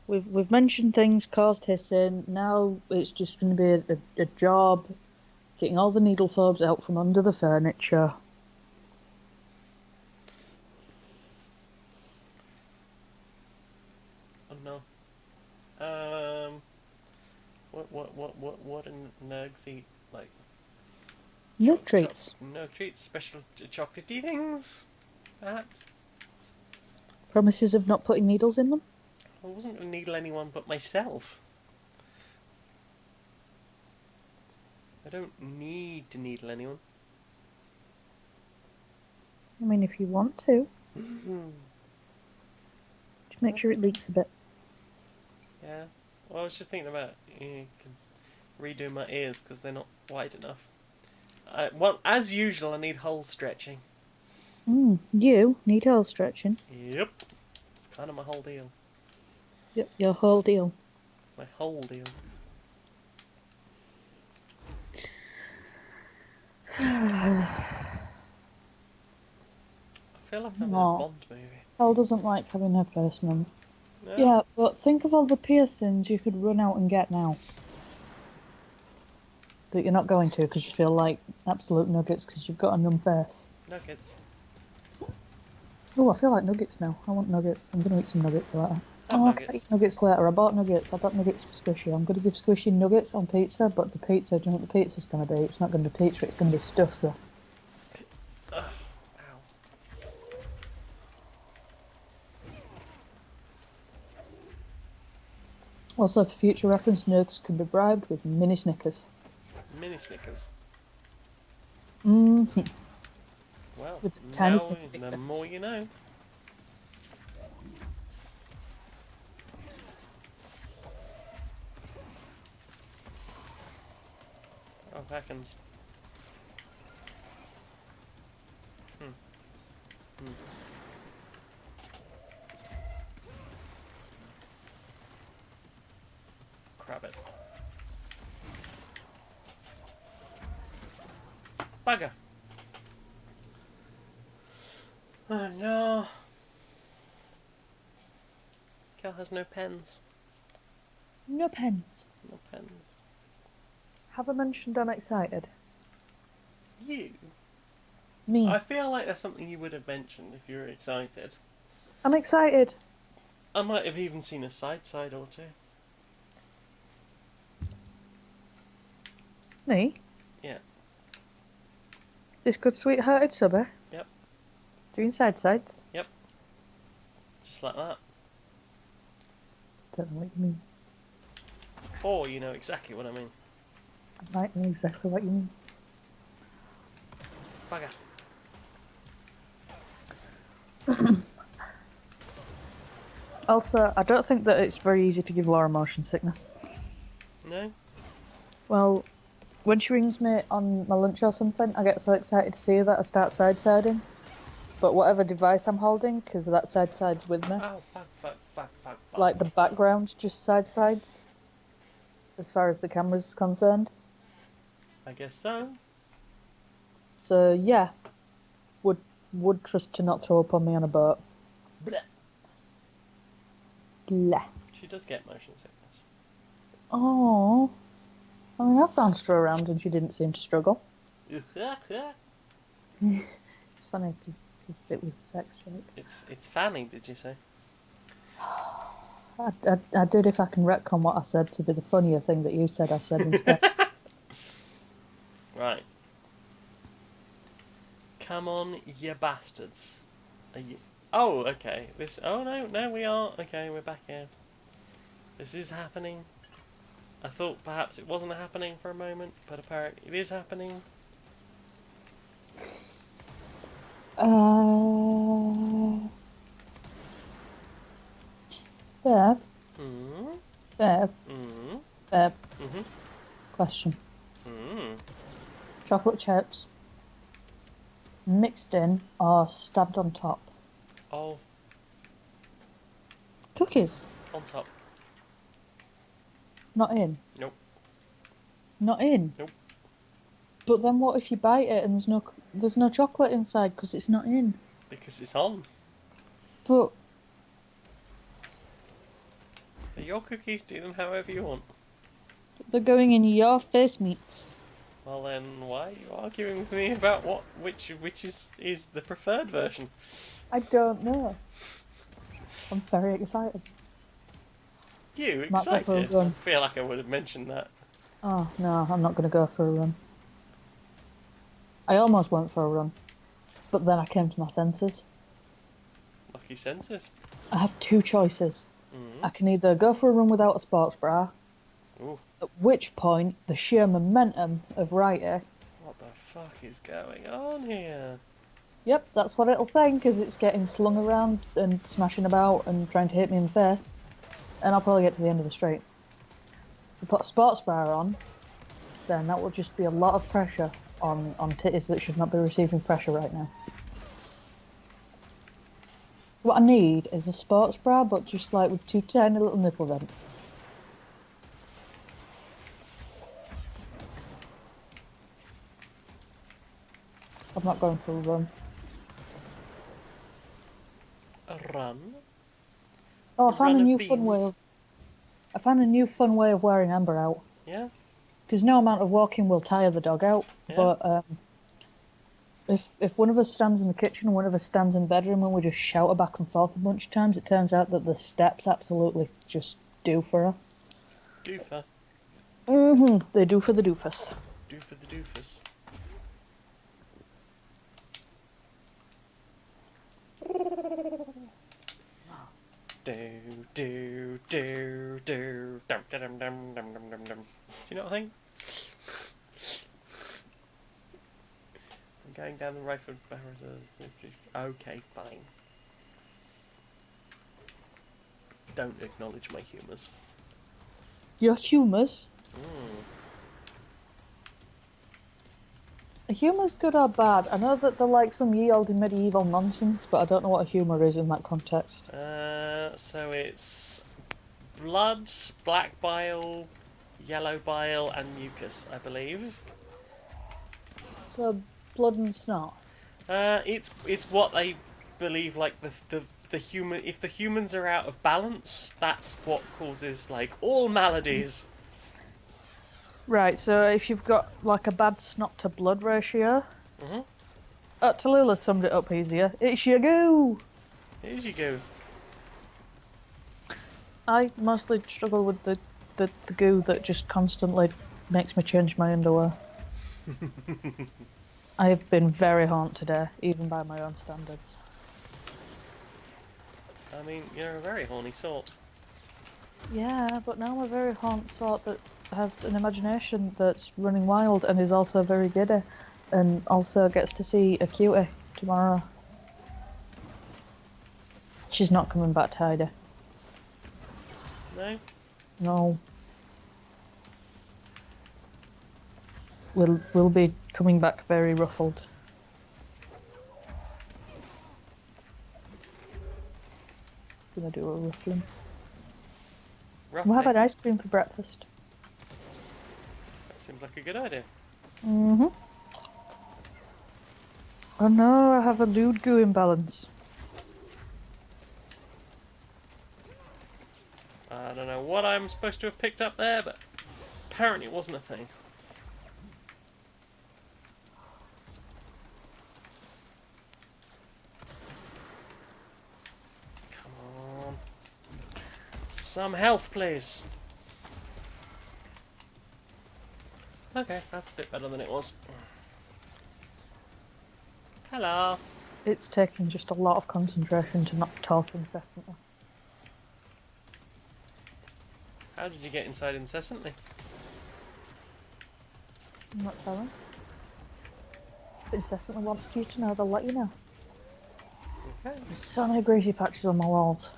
We've mentioned things caused hissing. Now it's just going to be a job getting all the needle phobes out from under the furniture. Oh no. What do nerds eat? Like Nerd treats. No treats, special chocolatey things, perhaps. Promises of not putting needles in them. I wasn't going to needle anyone but myself. I don't need to needle anyone. I mean, if you want to. Just make sure it leaks a bit. Yeah. Well, I was just thinking about redoing my ears because they're not wide enough. Well, as usual, I need hole stretching. You need hole stretching. Yep. It's kind of my whole deal. Yep, your whole deal. My whole deal. I feel like I'm in a Aw. Bond movie. Elle doesn't like having her face numb. No? Yeah, but think of all the piercings you could run out and get now. That you're not going to because you feel like absolute nuggets because you've got a numb face. Nuggets. Oh, I feel like nuggets now. I want nuggets. I'm going to eat some nuggets later. Have I nuggets. can't eat nuggets later. I bought nuggets. I bought nuggets for Squishy. I'm going to give Squishy nuggets on pizza, but the pizza, do you know what the pizza's going to be? It's not going to be pizza, it's going to be stuff, so. Ow. Also, for future reference, nerds can be bribed with mini Snickers. Mini Snickers. Mm-hmm. Well, With tiny now Snicker the bits. more you know. Oh, heckins. Crabbit. Bugger. Oh no. Cal has no pens. No pens. No pens. Have I mentioned I'm excited? You? Me. I feel like that's something you would have mentioned if you were excited. I'm excited. I might have even seen a side or two. Me? Yeah. This good sweethearted subby? Yep. Doing sides? Just like that. Don't know what you mean. Or you know exactly what I mean. I might know exactly what you mean. Bugger. Also, I don't think that it's very easy to give Laura motion sickness. No? Well, when she rings me on my lunch or something, I get so excited to see her that I start side-siding. But whatever device I'm holding, because that side-sides with me, Oh, fuck. like the background just side-sides, as far as the camera's concerned. I guess so. So, yeah, would trust to not throw up on me on a boat. Blech. Bleh. She does get motion sickness. Oh, I mean, I've bounced her around and she didn't seem to struggle. It's funny because it was a sex joke. It's Fanny, did you say? I did, if I can retcon what I said to be the funnier thing that you said I said instead. Right. Come on, you bastards. Are you... Oh, okay. Oh, no, we are. Okay, we're back here. This is happening. I thought perhaps it wasn't happening for a moment, but apparently it is happening. Bev? Mm. Bev? Mm. Bev? Mm-hmm. Question. Mm. Chocolate chips, mixed in or stabbed on top? Oh, Cookies? on top. Not in? Nope. Not in? Nope. But then what if you bite it and there's no chocolate inside because it's not in? Because it's on. But They're your cookies, do them however you want. they're going in your face meats. Well then, why are you arguing with me about which is the preferred version? I don't know. I'm very excited. You Might go for a excited? I run. feel like I would have mentioned that. Oh, no, I'm not going to go for a run. I almost went for a run, but then I came to my senses. Lucky senses. I have two choices. Mm. I can either go for a run without a sports bra, Ooh, at which point the sheer momentum of Righty, what the fuck is going on here? yep, that's what it'll think, as it's getting slung around and smashing about and trying to hit me in the face, and I'll probably get to the end of the straight. If I put a sports bra on, then that will just be a lot of pressure on titties that should not be receiving pressure right now. What I need is a sports bra, but just like with two tiny little nipple vents. I'm not going for a run. A run? Oh, A run of beans? I found a new fun way of wearing Amber out. Yeah? Because no amount of walking will tire the dog out. Yeah. But if one of us stands in the kitchen and one of us stands in the bedroom and we just shout her back and forth a bunch of times, it turns out that the steps absolutely just do for her. Doofer. They do for the doofus. Do for the doofus. Do. Dum dum dum dum dum dum dum. Do you know what I think? I'm going down the rifle barrels of... Okay, fine. Don't acknowledge my humours. Your humours? A humour's good or bad? I know that they're like some ye olde medieval nonsense, but I don't know what a humour is in that context. So it's blood, black bile, yellow bile, and mucus, I believe. So, blood and snot? It's what they believe, like the human. If the humans are out of balance, that's what causes like all maladies. Right, so if you've got like a bad snot to blood ratio, Mhm. Tallulah summed it up easier. It's your goo! Here you go. I mostly struggle with the goo that just constantly makes me change my underwear. I have been very horned today, even by my own standards. I mean, you're a very horny sort. Yeah, but now I'm a very horned sort that has an imagination that's running wild and is also very giddy, and also gets to see a cutie tomorrow. She's not coming back tidy. No. No. We'll be coming back very ruffled. Gonna do a ruffling. We'll have an ice cream for breakfast. That seems like a good idea. Mm-hmm. Oh no, I have a lewd goo imbalance. I don't know what I'm supposed to have picked up there, but apparently it wasn't a thing. Come on. Some health, please. Okay, that's a bit better than it was. Hello. It's taking just a lot of concentration to not talk incessantly. How did you get inside incessantly? I'm not telling. If incessantly wants you to know, they'll let you know. Okay. There's so many greasy patches on my walls.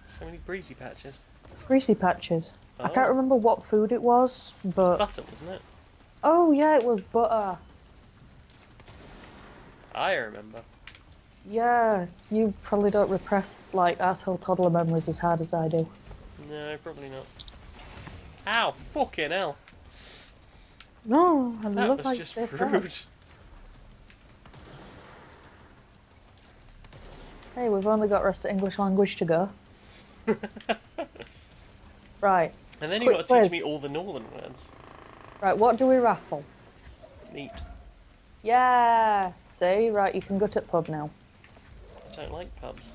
So many breezy patches. Greasy patches. I Oh. can't remember what food it was, but... Butter, wasn't it? Oh yeah, it was butter. I remember. Yeah, you probably don't repress, like, asshole toddler memories as hard as I do. No, probably not. Ow, fucking hell. No, I That love was like just safe rude. words. Hey, we've only got rest of English language to go. Right. And then you Quick got to teach quiz. me all the northern words. Right, what do we raffle? Neat. Yeah! See? Right, you can go to the pub now. I don't like pubs.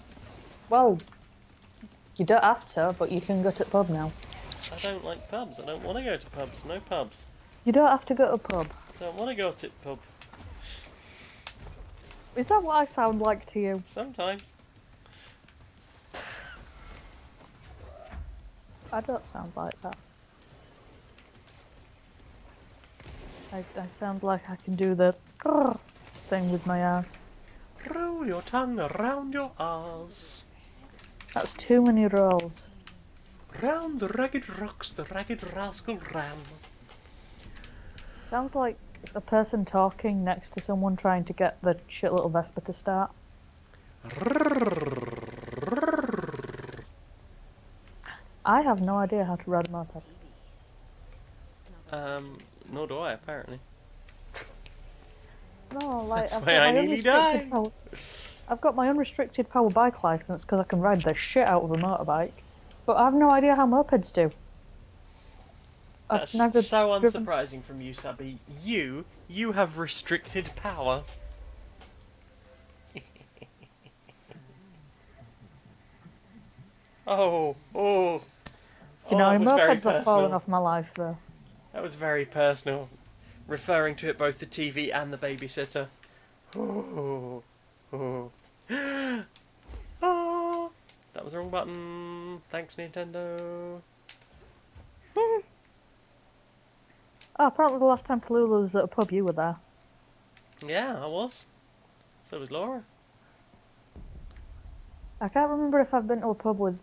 Well, You don't have to, but you can go to the pub now. I don't like pubs. I don't want to go to pubs. No pubs. You don't have to go to a pub. Don't want to go to the pub. Is that what I sound like to you? Sometimes. I don't sound like that. I sound like I can do the thing with my ass. Roll your tongue around your arse. That's too many rolls. Round the ragged rocks the ragged rascal ran. Sounds like a person talking next to someone trying to get the shit little Vespa to start. I have no idea how to ride a moped. Nor do I, apparently. No, like That's I've why got I my nearly unrestricted died. power. I've got my unrestricted power bike license because I can ride the shit out of a motorbike, but I have no idea how mopeds do. That's I've never so driven- unsurprising from you, Subby. You have restricted power. Oh. You know, that was very mopeds have fallen personal. off my life though. That was very personal. Referring to it both the TV and the babysitter. Oh. Oh. That was the wrong button. Thanks, Nintendo. Oh, apparently the last time Tallulah was at a pub, you were there. Yeah, I was. So was Laura. I can't remember if I've been to a pub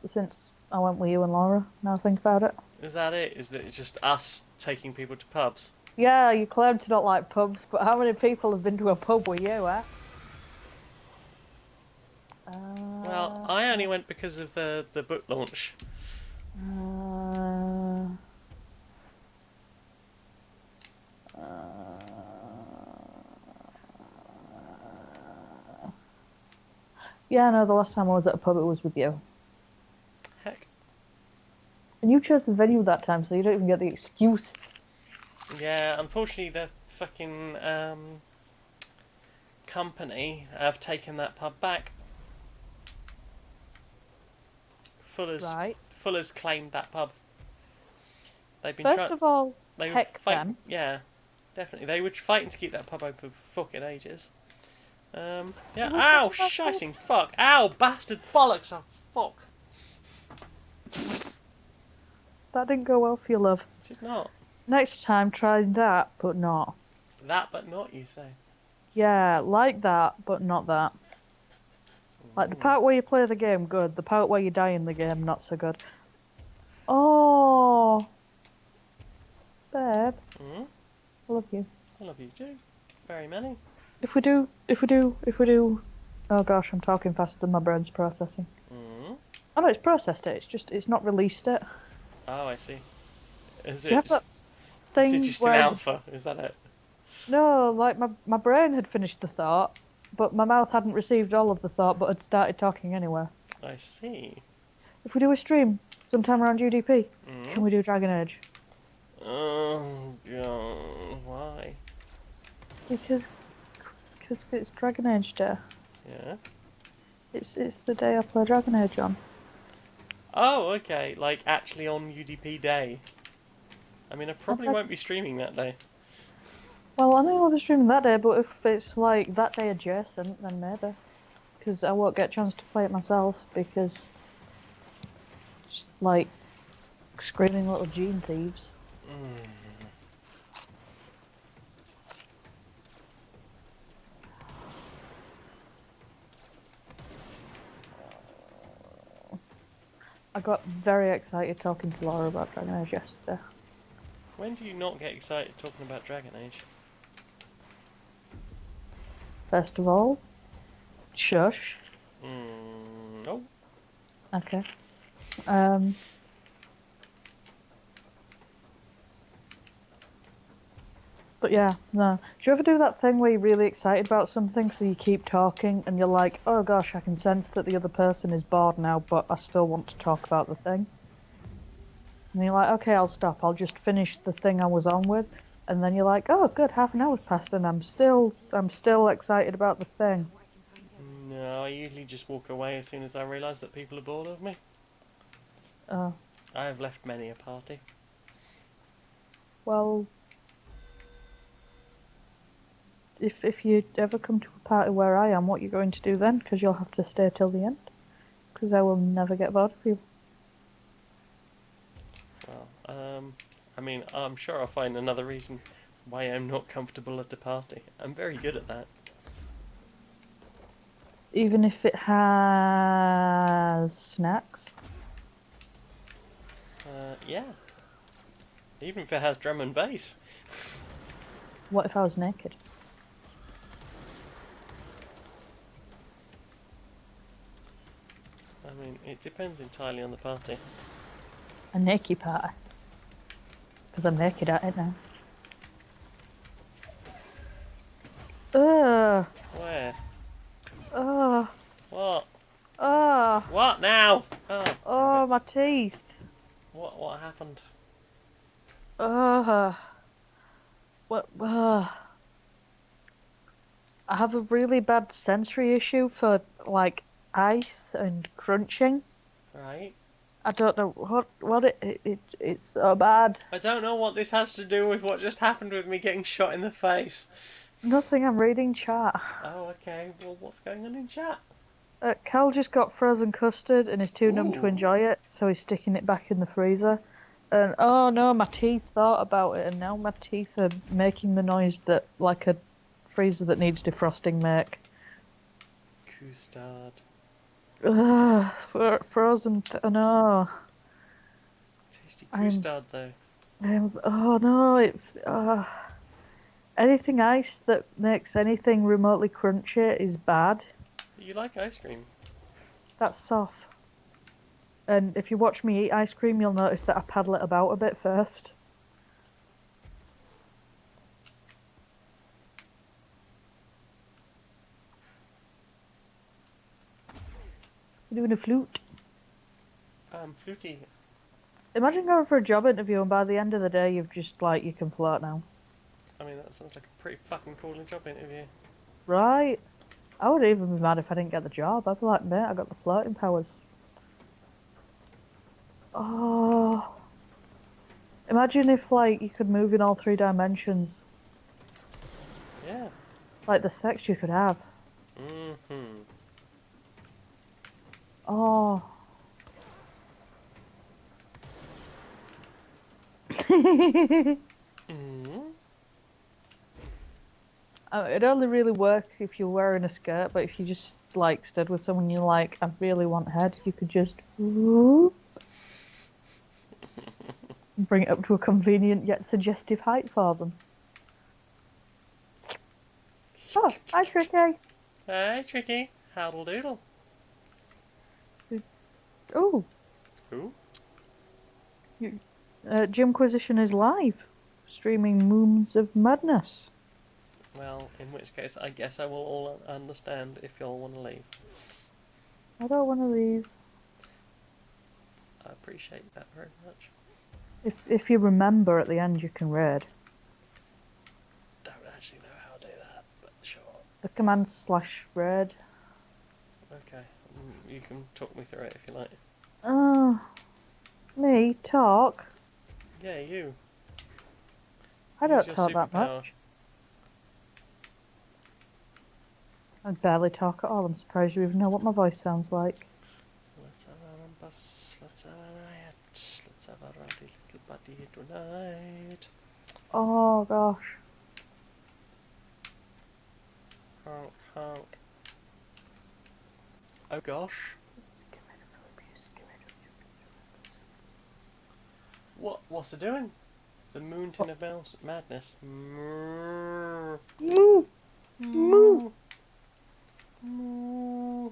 since I went with you and Laura, now I think about it. Is that it? Is that it's just us taking people to pubs? Yeah, you claim to not like pubs, but how many people have been to a pub with you, eh? Well, I only went because of the book launch. Yeah, no, the last time I was at a pub it was with you. Heck. And you chose the venue that time, so you don't even get the excuse. Yeah, unfortunately the fucking company have taken that pub back. Right. Fuller's claimed that pub. They've been First of all, they were heck fighting, them. Yeah, definitely. They were fighting to keep that pub open for fucking ages. Yeah. It was Ow! such a bad Shiting fuck! Ow! Bastard bollocks! Oh fuck! That didn't go well for you, love. Did not. Next time, try that, but not. That, but not. You say. Yeah, like that, but not that. Like the part where you play the game, good. The part where you die in the game, not so good. Oh, babe, Mm? I love you. I love you too. Very many. If we do. Oh gosh, I'm talking faster than my brain's processing. Mm? Oh no, it's processed it. It's not released it. Oh, I see. Is You have it? that Is thing it just where an alpha? Is that it? no, like my brain had finished the thought, but my mouth hadn't received all of the thought, but had started talking anyway. I see. If we do a stream sometime around UDP, Mm? can we do Dragon Age? Oh god, why? Because it's Dragon Age Day. Yeah. It's the day I play Dragon Age on. Oh, okay. Like actually on UDP day. I mean, I probably Okay. won't be streaming that day. Well, I know I'll be streaming that day, but if it's like that day adjacent, then maybe. Because I won't get a chance to play it myself, because just like screaming little gene thieves. I got very excited talking to Laura about Dragon Age yesterday. When do you not get excited talking about Dragon Age? First of all, shush. No. Okay. But yeah, no. Do you ever do that thing where you're really excited about something, so you keep talking, and you're like, oh gosh, I can sense that the other person is bored now, but I still want to talk about the thing? And you're like, okay, I'll stop. I'll just finish the thing I was on with. And then you're like, oh, good, half an hour's passed, and I'm still excited about the thing. No, I usually just walk away as soon as I realise that people are bored of me. Oh, I have left many a party. well, if you ever come to a party where I am, what you're going to do then? Because you'll have to stay till the end. Because I will never get bored of you. Well, I mean, I'm sure I'll find another reason why I'm not comfortable at a party. I'm very good at that. Even if it has snacks. Yeah. Even if it has drum and bass. What if I was naked? I mean, it depends entirely on the party. A naked party. Because I'm naked at it now. Ugh. Where? Ugh. What? Ugh. What now? Oh, Oh, my rabbits. teeth. What happened? Ugh. What? Ugh. I have a really bad sensory issue for, like, ice and crunching. Right. I don't know what it's so bad. I don't know what this has to do with what just happened with me getting shot in the face. Nothing, I'm reading chat. Oh, okay. Well, what's going on in chat? Cal just got frozen custard and is too numb to Ooh. enjoy it, so he's sticking it back in the freezer. And oh no, my teeth thought about it, and now my teeth are making the noise that like a freezer that needs defrosting make. Custard. Ugh, frozen. Oh no. Tasty I'm- custard, though. Oh no, anything ice that makes anything remotely crunchy is bad. You like ice cream? That's soft. And if you watch me eat ice cream, you'll notice that I paddle it about a bit first. You're doing a flute. Fruity. Imagine going for a job interview and by the end of the day you've just like you can float now. I mean, that sounds like a pretty fucking cool job interview. Right? I would even be mad if I didn't get the job. I'd be like, mate, I got the floating powers. Oh. Imagine if like you could move in all 3 dimensions. Yeah. Like the sex you could have. Mm-hmm. Oh. Mm-hmm. It'd only really work if you're wearing a skirt, but if you just like stood with someone you like, I really want head, you could just whoop, bring it up to a convenient yet suggestive height for them. Oh, hi Tricky. Hey, Tricky. Howdle doodle. Oh, Who? Gymquisition is live, streaming Moons of Madness. Well, in which case, I guess I will all understand if y'all want to leave. I don't want to leave. I appreciate that very much. If you remember at the end, you can raid. Don't actually know how to do that, but sure. The command /raid. Okay. You can talk me through it if you like. Oh, me talk? Yeah, you. I don't Use your talk that superpower. much. I barely talk at all. I'm surprised you even know what my voice sounds like. Let's have a rumpus, let's have a riot, let's have a rowdy little party tonight. Oh gosh. Honk, honk. Oh gosh. What's it doing? The Mountain of Madness. Move! Moo. Moo.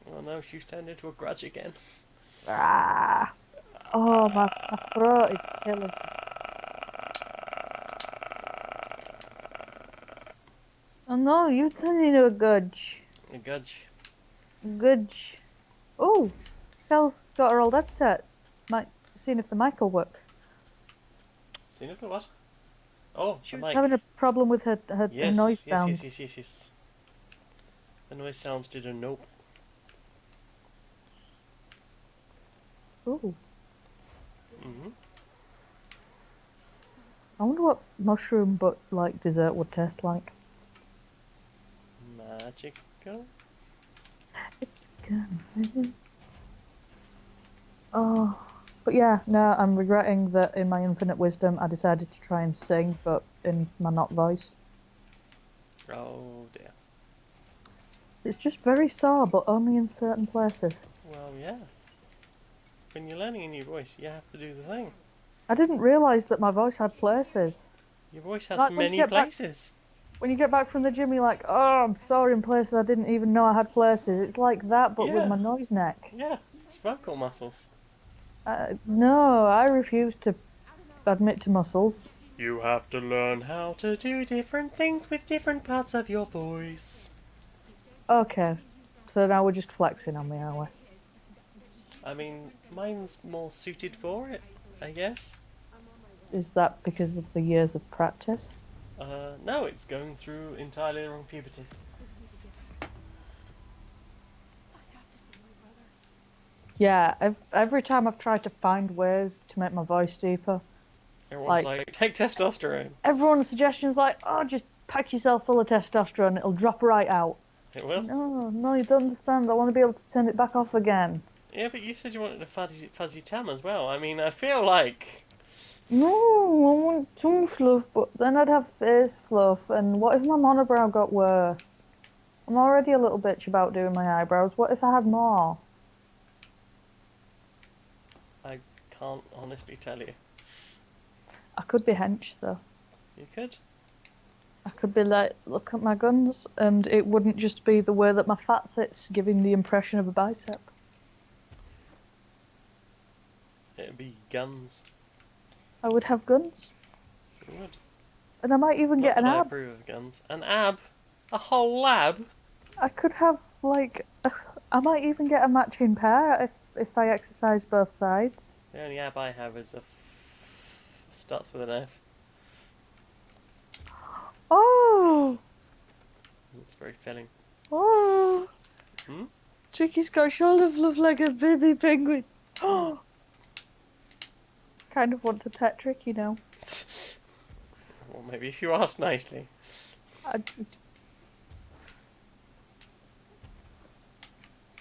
Oh no, she's turned into a grudge again. Oh, my throat is killing me. Oh no, you've turned into a gudge. A gudge. Gudge. Oh, Kel's got her old headset. Seeing if the mic will work. Seen it for what? Oh, She the was mic. having a problem with her Yes, noise yes, sounds. yes. The noise sounds did a nope. Ooh. Mm-hmm. I wonder what mushroom but like dessert would taste like. Magical. It's good. Oh. But yeah, no, I'm regretting that in my infinite wisdom I decided to try and sing, but in my not voice. Oh dear. It's just very sore, but only in certain places. Well, yeah. When you're learning a new voice, you have to do the thing. I didn't realise that my voice had places. Your voice has Like when you many get back, places. when you get back from the gym, you're like, oh, I'm sore in places I didn't even know I had places. It's like that, but with Yeah. my noise neck. Yeah. It's vocal muscles. No, I refuse to admit to muscles. You have to learn how to do different things with different parts of your voice. Okay, so now we're just flexing on me, are we? I mean, mine's more suited for it, I guess. Is that because of the years of practice? No, it's going through entirely the wrong puberty. I have to see my brother. Yeah, every time I've tried to find ways to make my voice deeper, Everyone's like, take testosterone. everyone's suggestion is like, oh, just pack yourself full of testosterone, it'll drop right out. It will? No, you don't understand. I want to be able to turn it back off again. Yeah, but you said you wanted a fuzzy tam as well. I mean, I feel like... No, I want some fluff, but then I'd have face fluff, and what if my monobrow got worse? I'm already a little bitch about doing my eyebrows. What if I had more? I can't honestly tell you. I could be hench, though. You could? I could be like, look at my guns, and it wouldn't just be the way that my fat sits, giving the impression of a bicep. It'd be guns. I would have guns, You would. and I might even Not get an that I ab. approve of guns. An ab? A whole lab? I could have, like, I might even get a matching pair if I exercise both sides. The only ab I have is starts with an F. Oh! It's very filling. Oh! Hmm? Chicky's got shoulder fluff like a baby penguin. Oh! Kind of want to pet Tricky now. Well, maybe if you ask nicely.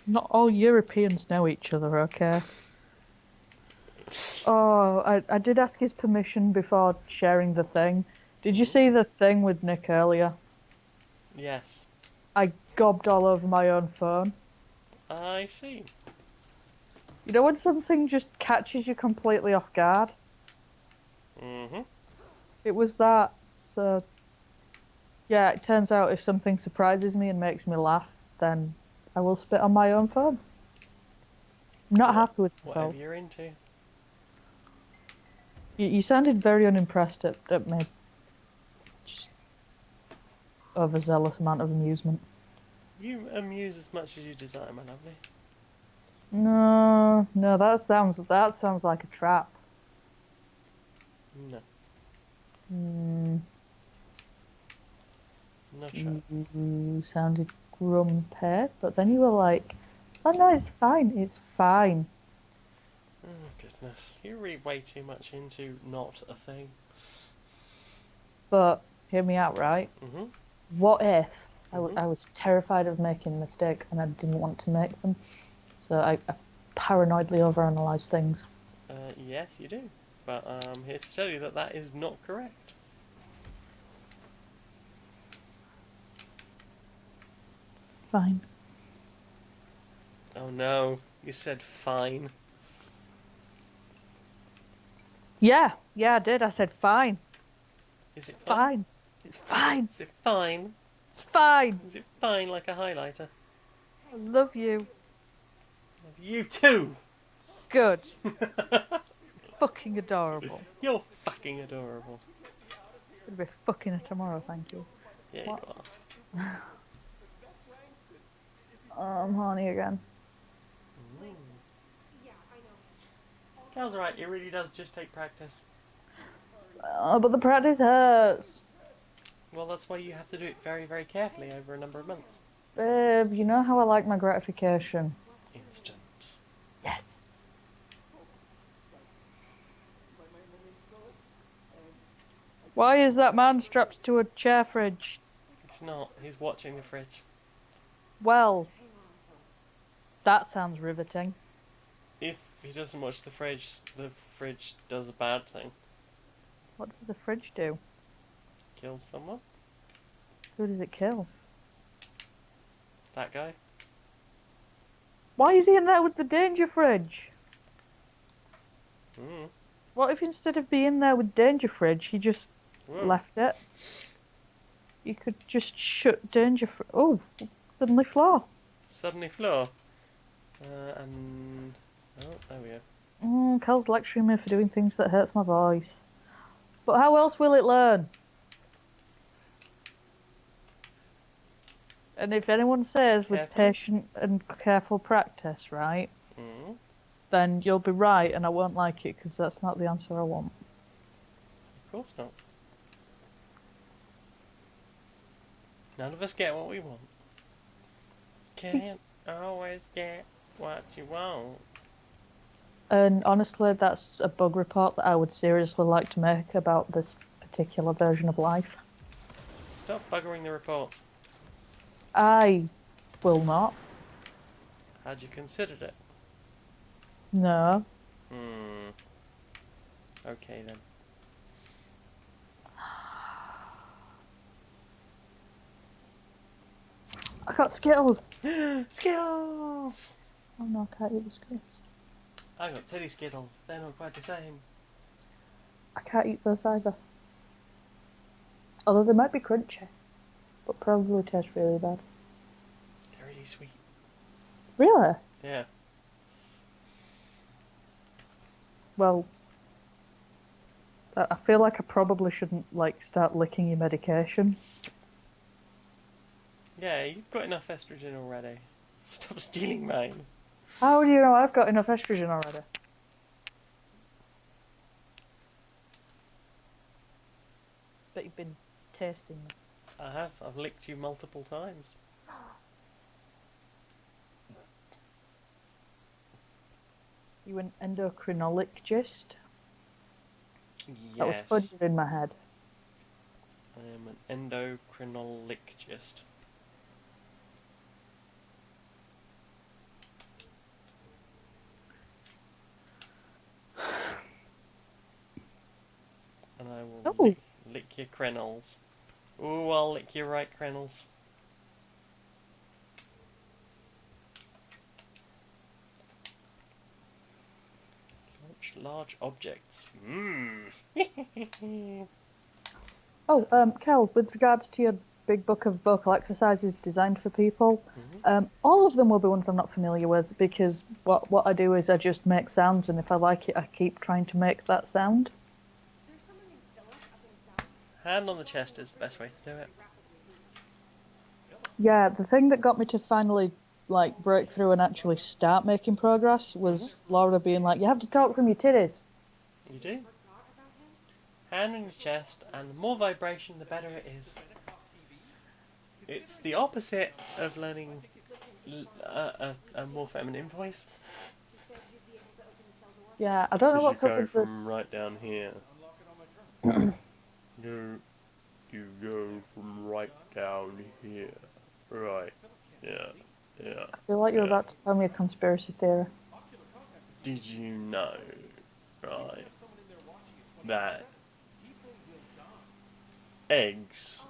Not all Europeans know each other, okay? Oh, I did ask his permission before sharing the thing. Did you see the thing with Nick earlier? Yes. I gobbed all over my own phone. I see. You know when something just catches you completely off guard? Mm-hmm. It was that. So, yeah, it turns out if something surprises me and makes me laugh, then I will spit on my own phone. I'm not happy with myself. Whatever you're into. You sounded very unimpressed at my just overzealous amount of amusement. You amuse as much as you desire, my lovely. No, that sounds like a trap. No. No trap. You sounded grumpy, but then you were like, "Oh no, it's fine." Oh, goodness. You read way too much into not a thing. But hear me out, right? Mm-hmm. What if Mhm. I was terrified of making a mistake and I didn't want to make them, so I paranoidly overanalyze things. Yes, you do. But I'm here to tell you that that is not correct. Fine. Oh no, you said fine. Yeah, I did. I said fine. Is it fine? Fine. It's fine. Is it fine? It's fine. Is it fine like a highlighter? I love you. You too! Good. Fucking adorable. You're fucking adorable. Gonna be fucking her tomorrow, thank you. Yeah, What? you are. Oh, I'm horny again. Cal's right, it really does just take practice. Oh, but the practice hurts. Well, that's why you have to do it very, very carefully over a number of months. Babe, you know how I like my gratification. Instant. Yes. Why is that man strapped to a chair fridge? He's not. He's watching the fridge. Well, that sounds riveting. If he doesn't watch the fridge does a bad thing. What does the fridge do? Kill someone. Who does it kill? That guy. Why is he in there with the danger fridge? Mm. What if instead of being there with danger fridge, he just Whoa. left it? You could just shut danger fridge. Oh, suddenly floor. Suddenly floor. And... Oh, there we go. Kel's lecturing me for doing things that hurts my voice. But how else will it learn? And if anyone says with Careful. patient and careful practice, right, Mm. then you'll be right and I won't like it because that's not the answer I want. Of course not. None of us get what we want. Can't always get what you want. And honestly, that's a bug report that I would seriously like to make about this particular version of life. Stop buggering the reports. I will not. Had you considered it? No. Okay then. I got Skittles! Skittles! Oh no, I can't eat the Skittles. I got Teddy Skittles. They're not quite the same. I can't eat those either. Although they might be crunchy, but probably taste really bad. They're really sweet. Really? Yeah. Well, I feel like I probably shouldn't start licking your medication. Yeah, you've got enough estrogen already. Stop stealing mine. How do you know I've got enough estrogen already? Bet you've been tasting them. I have. I've licked you multiple times. You an endocrinologist? Yes. That was fudged in my head. I am an endocrinologist. And I will Oh. lick your crenels. Ooh, I'll lick your right crenels. Launch large objects. Mmm. Oh, Kel, with regards to your big book of vocal exercises designed for people, all of them will be ones I'm not familiar with because what I do is I just make sounds and if I like it, I keep trying to make that sound. There's someone named Philip up in the south. Hand on the chest is the best way to do it. Yeah, the thing that got me to finally break through and actually start making progress was Laura being like, you have to talk from your titties. You do. Hand on your chest, and the more vibration, the better it is. It's the opposite of learning a more feminine voice. Yeah, I don't know what's up with the... from right down here. You go from right down here. Right. Yeah. Yeah. I feel like you're about to tell me a conspiracy theory. Did you know, right, that eggs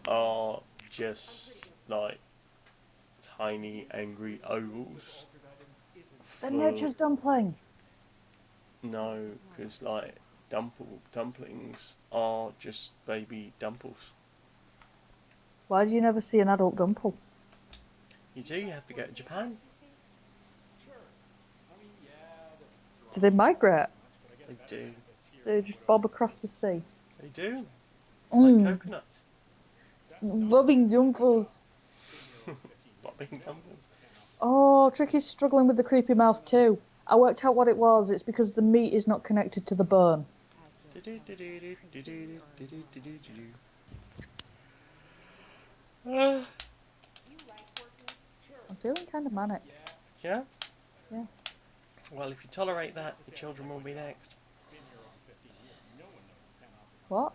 are just like tiny angry ovals? The nature's dumpling. No, because dumplings are just baby dumples. Why do you never see an adult dumple? You do, you have to go to Japan. Do they migrate? They do. They just bob across the sea. They do. Like Mm. coconuts. Bobbing dumples. Bobbing dumples. Oh, Tricky's struggling with the creepy mouth too. I worked out what it was. It's because the meat is not connected to the bone. I'm feeling kind of manic. Yeah? Yeah. Well, if you tolerate that, the children will be next. What?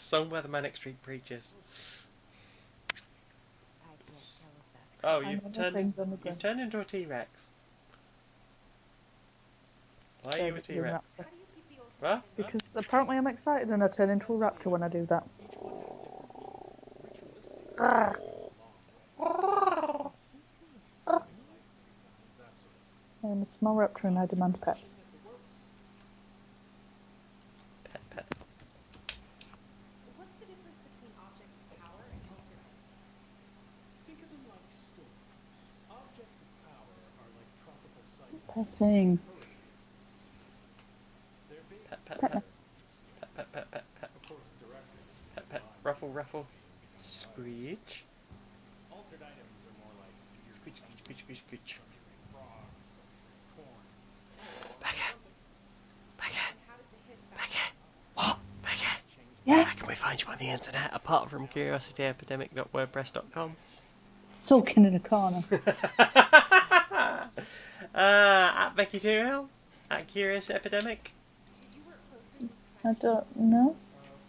Song by the Manic Street Preachers. I can't tell if that's Oh, I you've know turned, things on the you've ground. turned into a T-Rex. Why are you a Says it being T-Rex? raptor. How do you keep the ultimate What? Because apparently I'm excited and I turn into a raptor when I do that. Grr. I'm a small raptor and I demand pets. Pet, pet. What's the difference between objects of power and alter items? Think of them like stores. Objects of power are like tropical cyclones. Petting. They're big, Pet, pet, Pet. pet. Pet, pet, pet, pet, pet. of course, directed. Pet, pet. Ruffle, ruffle. Screech. Altered items are more like weird Screech, screech, screech, screech, screech. frogs, corn. Becca. Becca. How does the hiss Becca. What? Becca. Yeah. Where can we find you on the internet apart from curiosityepidemic.wordpress.com? Sulking in a corner. At Becky2L. At Curious Epidemic. I don't know.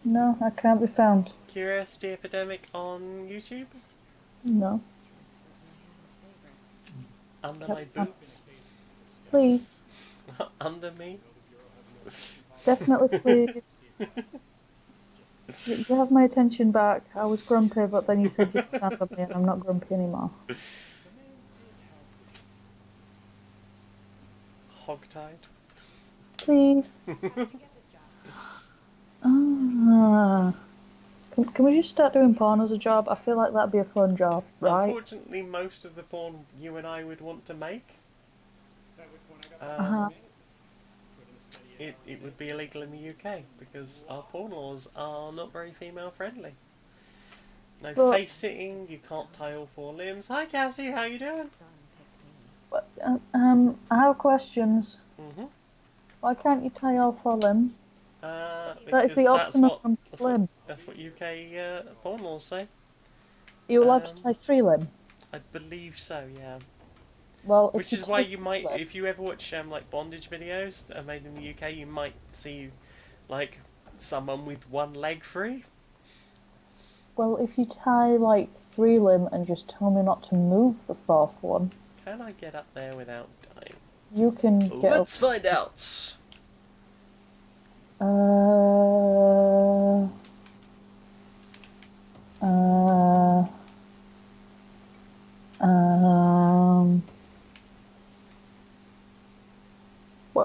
No, I can't be found. Curiosity Epidemic on YouTube. No. Under my Yep. boots. Please. Under me. Definitely please. You have my attention back. I was grumpy, but then you said you'd stand up me and I'm not grumpy anymore. Hogtied. Please. Ah. Can we just start doing porn as a job? I feel like that'd be a fun job, right? Unfortunately, most of the porn you and I would want to make, Uh-huh. it would be illegal in the UK because our porn laws are not very female friendly. No But- face sitting, you can't tie all four limbs. Hi Cassie, how you doing? I have questions. Mm-hmm. Why can't you tie all four limbs? That is Because the optimum limb. that's what UK porn laws say. You're allowed to um, tie three limb. I believe so, yeah. Well, if Which you is why tie you might, three limb- if you ever watch like bondage videos that are made in the UK, you might see like someone with one leg free. Well, if you tie like three limb and just tell me not to move the fourth one, Can I get up there without dying? you can get Let's find out. up. Uh.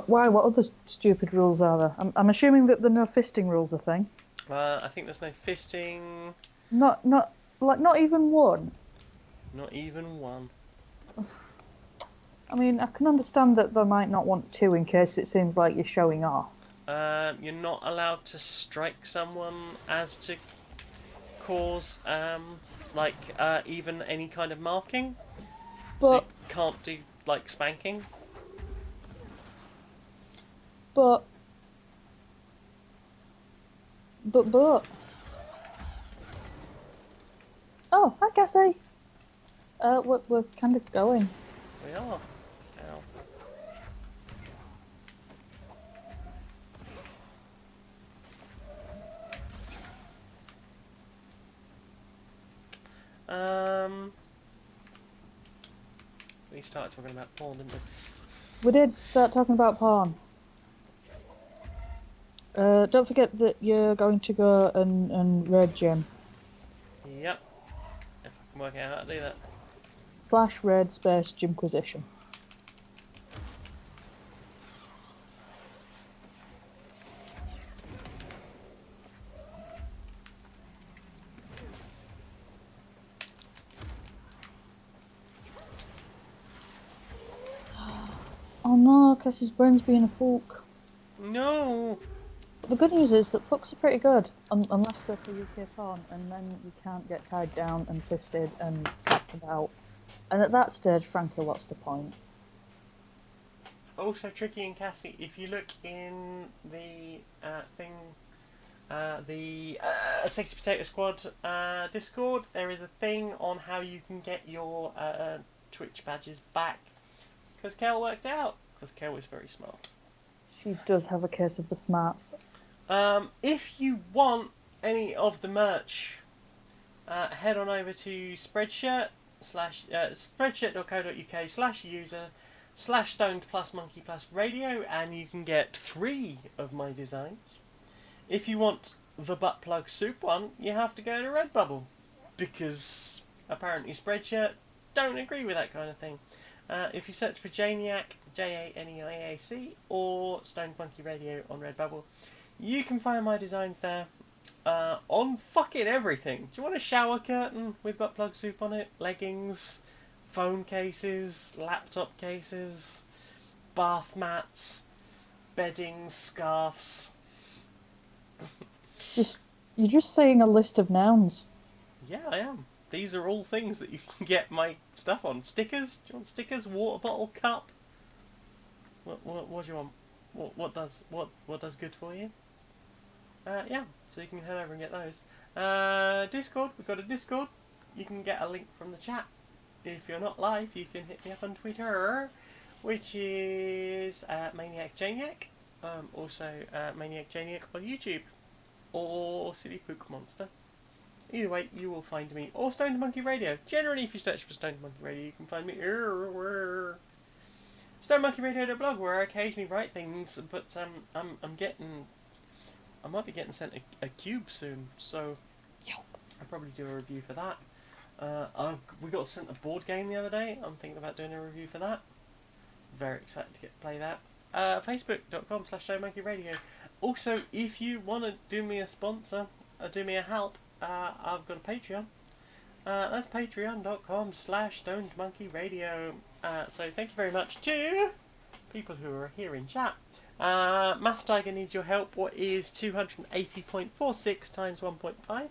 Why? What other stupid rules are there? I'm assuming that the no fisting rule's a thing. I think there's no fisting. Not even one. Not even one. I mean, I can understand that they might not want two in case it seems like you're showing off. You're not allowed to strike someone as to cause even any kind of marking. So But you can't do like spanking. but. Oh, hi Cassie. We're kind of going. We are. Ow. We started talking about porn, didn't we? We did start talking about porn. Don't forget that you're going to go and raid gym. Yep. If I can work out how to do that. /raid space gymquisition. Oh no, Cassie's brain's being a fuck. No. The good news is that fucks are pretty good, unless they're for UK porn, and then you can't get tied down and fisted and slapped about. And at that stage, frankly, what's the point? Also, Tricky and Cassie, if you look in the Sexy Potato Squad Discord, there is a thing on how you can get your Twitch badges back. Because Kel worked out. Because Kel is very smart. She does have a case of the smarts. If you want any of the merch, head on over to spreadshirt.co.uk/user/stoned plus monkey plus radio, and you can get 3 of my designs. If you want the butt plug soup one, you have to go to Redbubble, because apparently Spreadshirt don't agree with that kind of thing. If you search for Janiac, Janiac, or Stoned Monkey Radio on Redbubble, you can find my designs there. On fucking everything. Do you want a shower curtain with butt plug soup on it? Leggings, phone cases, laptop cases, bath mats, bedding, scarves. You're just saying a list of nouns. Yeah, I am. These are all things that you can get my stuff on. Stickers? Do you want stickers? Water bottle, cup? What do you want? What does good for you? Yeah, so you can head over and get those. Discord, we've got a Discord. You can get a link from the chat. If you're not live, you can hit me up on Twitter, which is Maniac Janiac. Also Maniac Janiac on YouTube, or Silly Pook Monster. Either way, you will find me, or Stoned Monkey Radio. Generally, if you search for Stoned Monkey Radio, you can find me. StonedMonkeyRadio.blog, where I occasionally write things, but I might be getting sent a cube soon, so I'll probably do a review for that. We got sent a board game the other day. I'm thinking about doing a review for that. Very excited to get to play that. Facebook.com/StonedMonkeyRadio. Also, if you want to do me a sponsor, do me a help, I've got a Patreon. That's patreon.com/StonedMonkeyRadio. So thank you very much to people who are here in chat. Math Tiger needs your help. What is 280.46 times 1.5?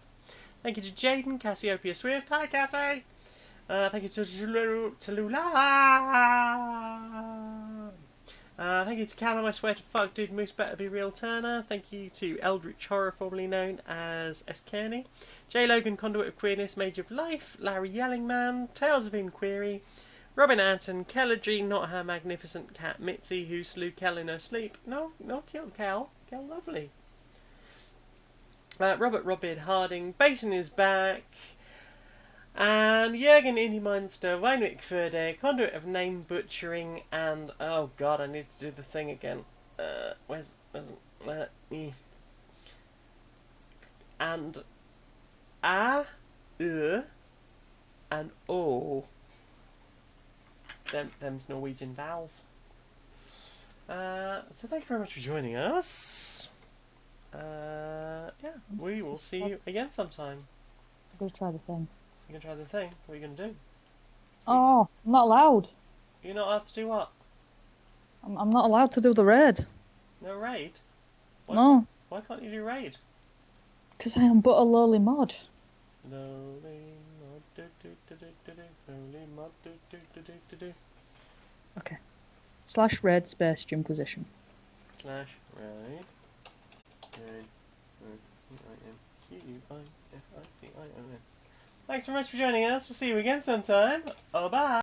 Thank you to Jaden, Cassiopeia Swift. Hi, Cassie. Thank you to Lula. Thank you to Callum, I swear to fuck, dude, Moose better be real Turner. Thank you to Eldritch Horror, formerly known as S. Kearney. J. Logan, Conduit of Queerness, Mage of Life. Larry Yellingman, Tales of Inquiry. Robin Anton, Keller Jean, not her magnificent cat Mitzi, who slew Kel in her sleep. No, not killed Kel. Kel lovely. Robert Robin Harding, Basin is back. And Jürgen Indie-Monster, Weinwick Ferde, Conduit of Name Butchering, and oh god, I need to do the thing again. And and O. Them's Norwegian vowels. So thank you very much for joining us. Yeah, we will see you again sometime. I'm going to try the thing. You're going to try the thing? What are you going to do? Oh, I'm not allowed. You're not allowed to do what? I'm not allowed to do the raid. No raid? No. Why can't you do raid? Because I am but a lowly mod. Lowly mod, lowly mod, Okay. /raid space Jimquisition. /raid. Q-U-I-S-I-T-I-O-N. Thanks very much for joining us. We'll see you again sometime. Oh, bye.